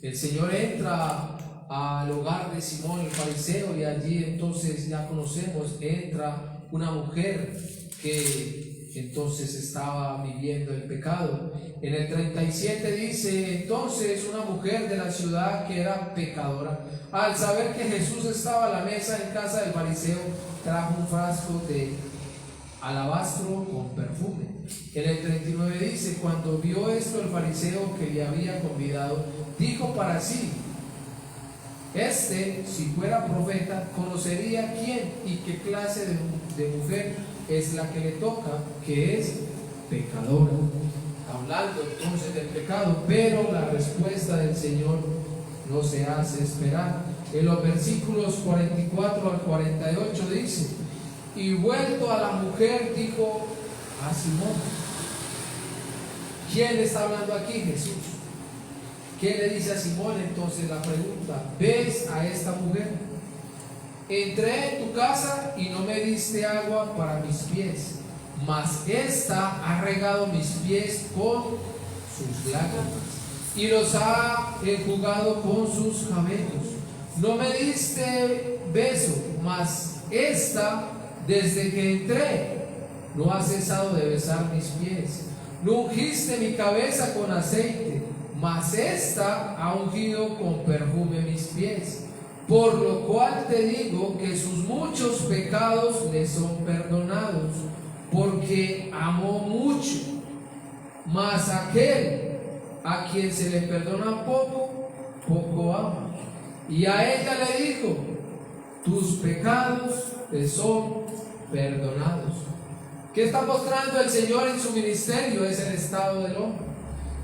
El Señor entra al hogar de Simón el fariseo y allí entonces ya conocemos, entra una mujer que entonces estaba viviendo el pecado. En el 37 dice: entonces una mujer de la ciudad que era pecadora, al saber que Jesús estaba a la mesa en casa del fariseo, trajo un frasco de alabastro con perfume. En el 39 dice: cuando vio esto el fariseo que le había convidado, dijo para sí: si fuera profeta, conocería quién y qué clase de mujer es la que le toca, que es pecadora. Hablando entonces del pecado, pero la respuesta del Señor no se hace esperar. En los versículos 44 al 48 dice: y vuelto a la mujer dijo a Simón. ¿Quién le está hablando aquí? Jesús. ¿Qué le dice a Simón? Entonces la pregunta: ¿ves a esta mujer? Entré en tu casa y no me diste agua para mis pies, mas esta ha regado mis pies con sus lágrimas y los ha enjugado con sus cabellos. No me diste beso, mas esta, desde que entré, no ha cesado de besar mis pies. No ungiste mi cabeza con aceite, mas esta ha ungido con perfume mis pies. Por lo cual te digo que sus muchos pecados le son perdonados, porque amó mucho. Mas aquel a quien se le perdona poco, poco ama. Y a ella le dijo: tus pecados te son perdonados. ¿Qué está mostrando el Señor en su ministerio? Es el estado del hombre.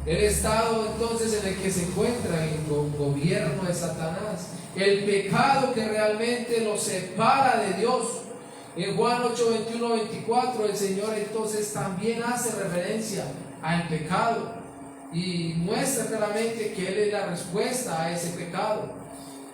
El estado entonces en el que se encuentra el gobierno de Satanás, el pecado que realmente lo separa de Dios. En Juan 8, 21, 24 el Señor entonces también hace referencia al pecado y muestra claramente que Él es la respuesta a ese pecado.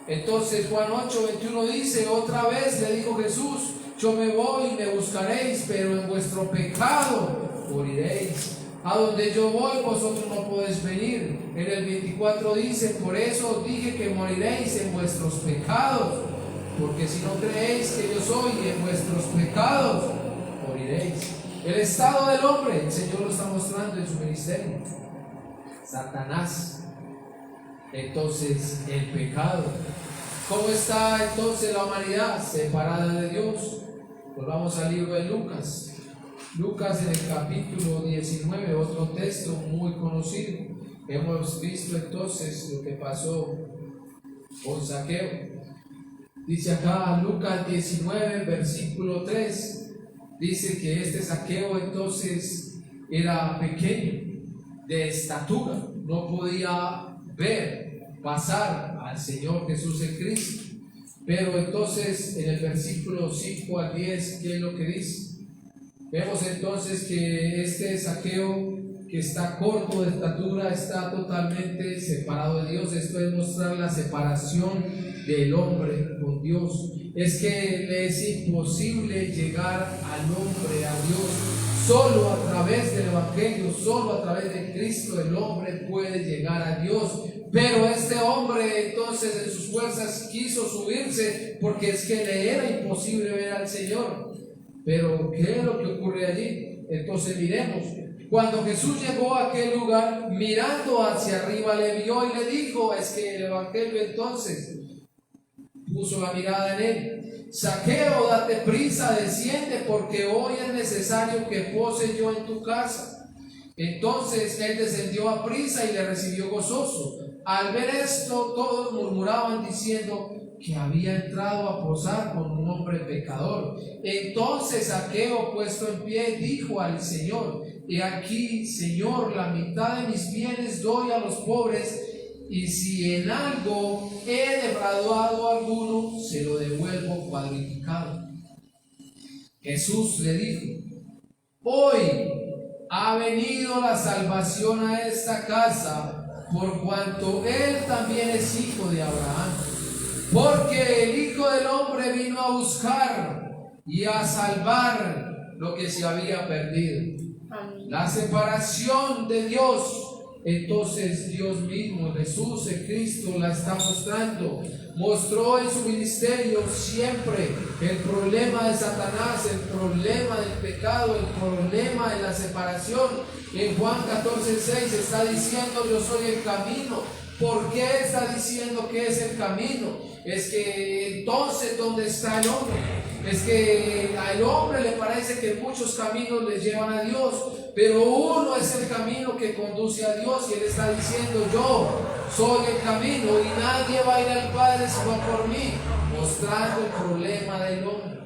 Entonces Juan 8, 21 dice: otra vez le dijo Jesús: yo me voy y me buscaréis, pero en vuestro pecado moriréis. A donde yo voy vosotros no podéis venir. En el 24 dice: por eso os dije que moriréis en vuestros pecados, porque si no creéis que yo soy, en vuestros pecados moriréis. El estado del hombre, el Señor lo está mostrando en su ministerio. Satanás. Entonces el pecado. ¿Cómo está entonces la humanidad? Separada de Dios. Volvamos al libro de Lucas. Lucas en el capítulo 19, otro texto muy conocido. Hemos visto entonces lo que pasó con Zaqueo. Dice acá Lucas 19, versículo 3, dice que este Zaqueo entonces era pequeño, de estatura, no podía ver pasar al Señor Jesús en Cristo. Pero entonces en el versículo 5 al 10, ¿qué es lo que dice? Vemos entonces que este Zaqueo, que está corto de estatura, está totalmente separado de Dios. Esto es mostrar la separación del hombre con Dios. Es que le es imposible llegar al hombre, a Dios. Solo a través del Evangelio, solo a través de Cristo el hombre puede llegar a Dios. Pero este hombre entonces en sus fuerzas quiso subirse porque es que le era imposible ver al Señor. Pero ¿qué es lo que ocurre allí? Entonces miremos. Cuando Jesús llegó a aquel lugar, mirando hacia arriba le vio y le dijo, es que el Evangelio entonces puso la mirada en él: Zaqueo, date prisa, desciende, porque hoy es necesario que pose yo en tu casa. Entonces él descendió a prisa y le recibió gozoso. Al ver esto, todos murmuraban diciendo que había entrado a posar con un hombre pecador. Entonces Zaqueo, puesto en pie, dijo al Señor: he aquí, Señor, la mitad de mis bienes doy a los pobres, y si en algo he defraudado a alguno, se lo devuelvo cuadruplicado. Jesús le dijo: hoy ha venido la salvación a esta casa, por cuanto él también es hijo de Abraham. Porque el Hijo del Hombre vino a buscar y a salvar lo que se había perdido. Amén. La separación de Dios. Entonces Dios mismo, Jesús en Cristo, la está mostrando. Mostró en su ministerio siempre el problema de Satanás, el problema del pecado, el problema de la separación. En Juan 14:6 está diciendo: yo soy el camino. ¿Por qué está diciendo que es el camino? Es que entonces, ¿dónde está el hombre? Es que al hombre le parece que muchos caminos le llevan a Dios, pero uno es el camino que conduce a Dios, y él está diciendo: yo soy el camino y nadie va a ir al Padre sino por mí, mostrando el problema del hombre.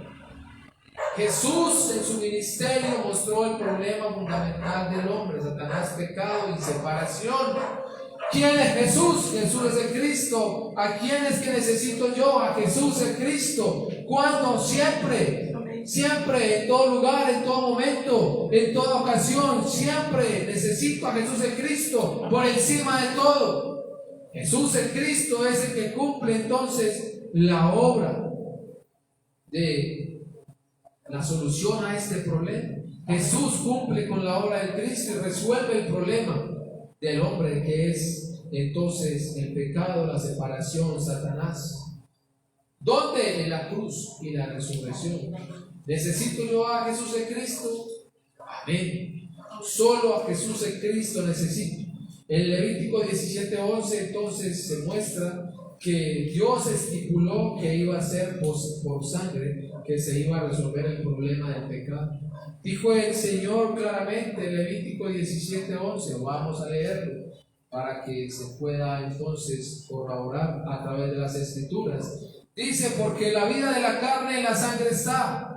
Jesús en su ministerio mostró el problema fundamental del hombre: Satanás, pecado y separación. ¿Quién es Jesús? Jesús es el Cristo. ¿A quién es que necesito yo? A Jesús el Cristo. ¿Cuándo? Siempre. Siempre, en todo lugar, en todo momento, en toda ocasión. Siempre necesito a Jesús el Cristo por encima de todo. Jesús el Cristo es el que cumple entonces la obra de la solución a este problema. Jesús cumple con la obra del Cristo y resuelve el problema del hombre, que es entonces el pecado, la separación, Satanás. ¿Dónde? En la cruz y la resurrección. ¿Necesito yo a Jesús el Cristo? Amén. Solo a Jesús el Cristo necesito. En Levítico 17:11 entonces se muestra que Dios estipuló que iba a ser por sangre que se iba a resolver el problema del pecado. Dijo el Señor claramente en Levítico 17:11, vamos a leerlo para que se pueda entonces corroborar a través de las Escrituras. Dice: porque la vida de la carne en la sangre está,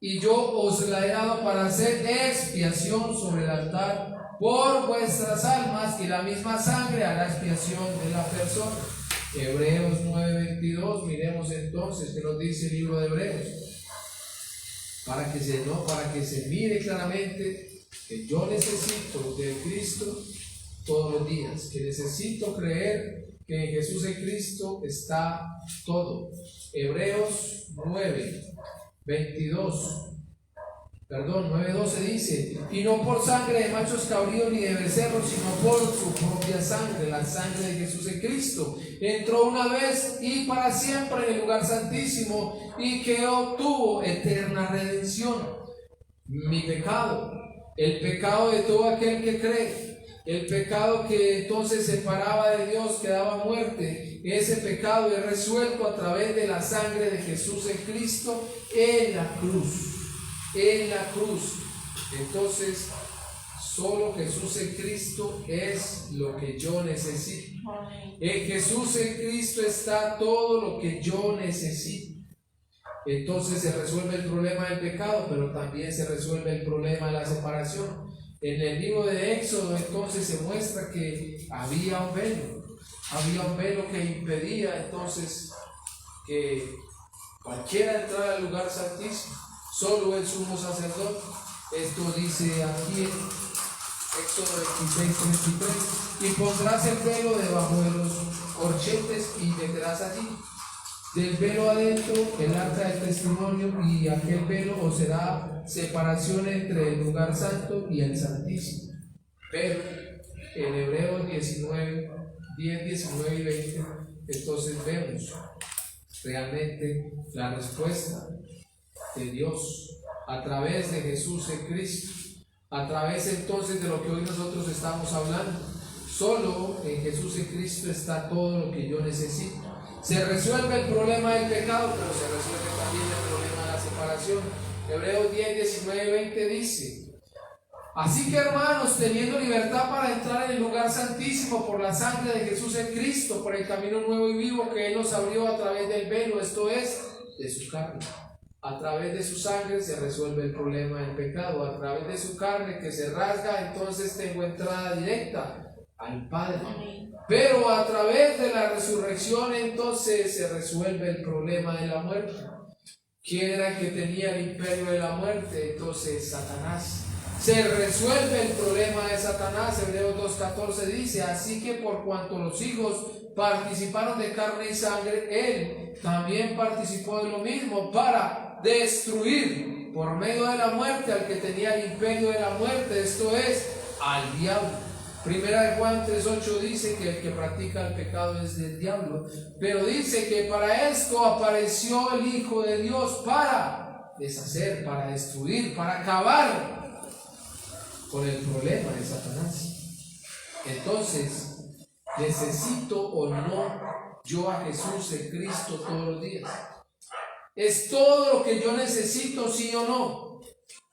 y yo os la he dado para hacer expiación sobre el altar por vuestras almas, y la misma sangre hará expiación de la persona. Hebreos 9:22, miremos entonces qué nos dice el libro de Hebreos, para que se mire claramente que yo necesito de Cristo todos los días, que necesito creer que en Jesús el Cristo está todo. Hebreos 9:12 dice: y no por sangre de machos cabríos ni de becerros, sino por su propia sangre, la sangre de Jesús en Cristo, entró una vez y para siempre en el lugar santísimo, y que obtuvo eterna redención. Mi pecado, el pecado de todo aquel que cree, el pecado que entonces separaba de Dios, que daba muerte, ese pecado es resuelto a través de la sangre de Jesús en Cristo en la cruz. En la cruz. Entonces, solo Jesús en Cristo es lo que yo necesito. En Jesús en Cristo está todo lo que yo necesito. Entonces se resuelve el problema del pecado, pero también se resuelve el problema de la separación. En el libro de Éxodo entonces se muestra que había un velo que impedía entonces que cualquiera entrara al lugar santísimo, solo el sumo sacerdote. Esto dice aquí en Éxodo 26:23: y pondrás el velo debajo de los corchetes y meterás allí del velo adentro el arca del testimonio, y aquel velo os será separación entre el lugar santo y el santísimo. Pero en Hebreos 10, 19 y 20 entonces vemos realmente la respuesta de Dios a través de Jesús en Cristo, a través entonces de lo que hoy nosotros estamos hablando. Solo en Jesús en Cristo está todo lo que yo necesito. Se resuelve el problema del pecado, pero se resuelve también el problema de la separación. Hebreos 10, 19 y 20 dice: así que, hermanos, teniendo libertad para entrar en el lugar santísimo por la sangre de Jesús en Cristo, por el camino nuevo y vivo que Él nos abrió a través del velo, esto es, de su carne. A través de su sangre se resuelve el problema del pecado. A través de su carne que se rasga, entonces tengo entrada directa al Padre. Pero a través de la resurrección entonces se resuelve el problema de la muerte. ¿Quién era el que tenía el imperio de la muerte? Entonces Satanás. Se resuelve el problema de Satanás. Hebreos 2:14 dice: así que por cuanto los hijos participaron de carne y sangre, Él también participó de lo mismo, para destruir por medio de la muerte al que tenía el imperio de la muerte, esto es, al diablo. Primera de Juan 3:8 dice que el que practica el pecado es del diablo, pero dice que para esto apareció el Hijo de Dios, para deshacer, para destruir, para acabar con el problema de Satanás. Entonces, ¿necesito o no yo a Jesús en Cristo todos los días? ¿Es todo lo que yo necesito, sí o no?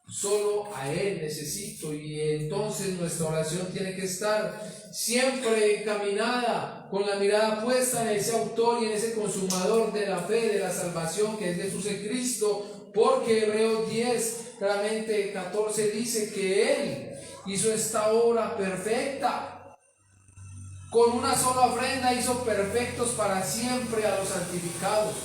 Solo a Él necesito, y entonces nuestra oración tiene que estar siempre encaminada, con la mirada puesta en ese autor y en ese consumador de la fe, de la salvación, que es Jesús en Cristo, porque Hebreos 10, claramente 14 dice que Él hizo esta obra perfecta. Con una sola ofrenda hizo perfectos para siempre a los santificados.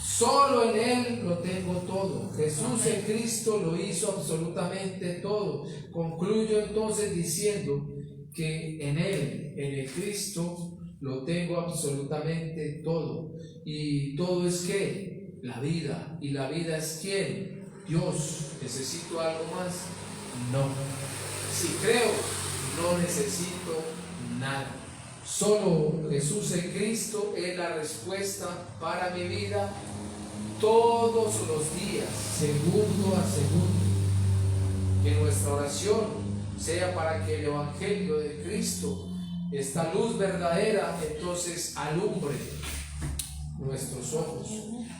Solo en Él lo tengo todo. Jesús en Cristo lo hizo absolutamente todo. Concluyo entonces diciendo que en Él, en el Cristo, lo tengo absolutamente todo. Y todo es ¿qué? La vida. ¿Y la vida es quién? Dios. ¿Necesito algo más? No. Si creo, no necesito nada. Solo Jesús en Cristo es la respuesta para mi vida todos los días, segundo a segundo. Que nuestra oración sea para que el Evangelio de Cristo, esta luz verdadera, entonces alumbre nuestros ojos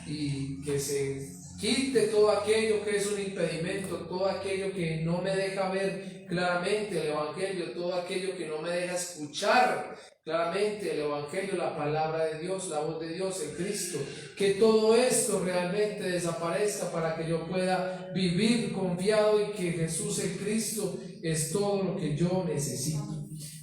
y que se quite todo aquello que es un impedimento, todo aquello que no me deja ver claramente el Evangelio, todo aquello que no me deja escuchar claramente el Evangelio, la palabra de Dios, la voz de Dios en Cristo. Que todo esto realmente desaparezca para que yo pueda vivir confiado y que Jesús en Cristo es todo lo que yo necesito.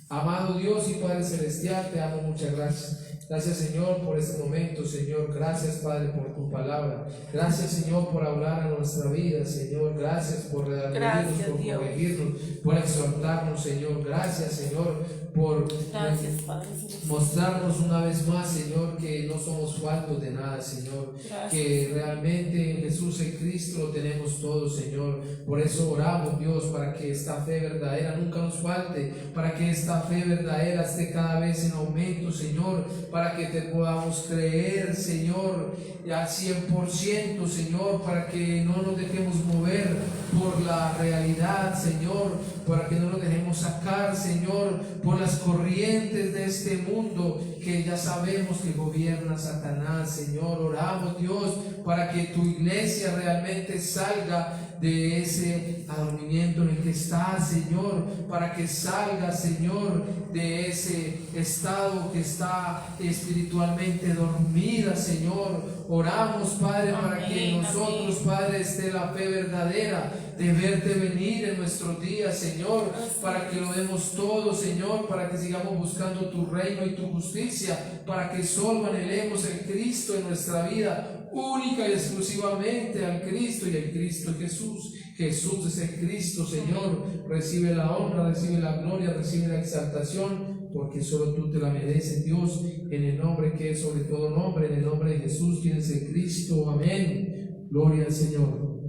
Amado Dios y Padre Celestial, te amo, muchas gracias. Gracias, Señor, por este momento, Señor. Gracias, Padre, por tu palabra. Gracias, Señor, por hablar a nuestra vida, Señor. Gracias por redarguirnos, por corregirnos, por exhortarnos, Señor. Gracias, Señor, por mostrarnos una vez más, Señor, que no somos faltos de nada, Señor. Que realmente en Jesús en Cristo lo tenemos todo, Señor. Por eso oramos, Dios, para que esta fe verdadera nunca nos falte, para que esta fe verdadera esté cada vez en aumento, Señor, para que te podamos creer, Señor, al 100%, Señor, para que no nos dejemos mover por la realidad, Señor, para que no nos dejemos sacar, Señor, por las corrientes de este mundo que ya sabemos que gobierna Satanás, Señor. Oramos, Dios, para que tu iglesia realmente salga de ese adormimiento en el que está, Señor, para que salga, Señor, de ese estado que está espiritualmente dormida, Señor. Oramos, Padre, para que en nosotros, Padre, esté la fe verdadera de verte venir en nuestros días, Señor, para que lo demos todo, Señor, para que sigamos buscando tu reino y tu justicia, para que solo anhelemos el Cristo en nuestra vida, única y exclusivamente al Cristo, y el Cristo es Jesús. Jesús es el Cristo, Señor. Recibe la honra, recibe la gloria, recibe la exaltación, porque solo tú te la mereces, Dios, en el nombre que es sobre todo nombre, en el nombre de Jesús, quien es el Cristo. Amén. Gloria al Señor.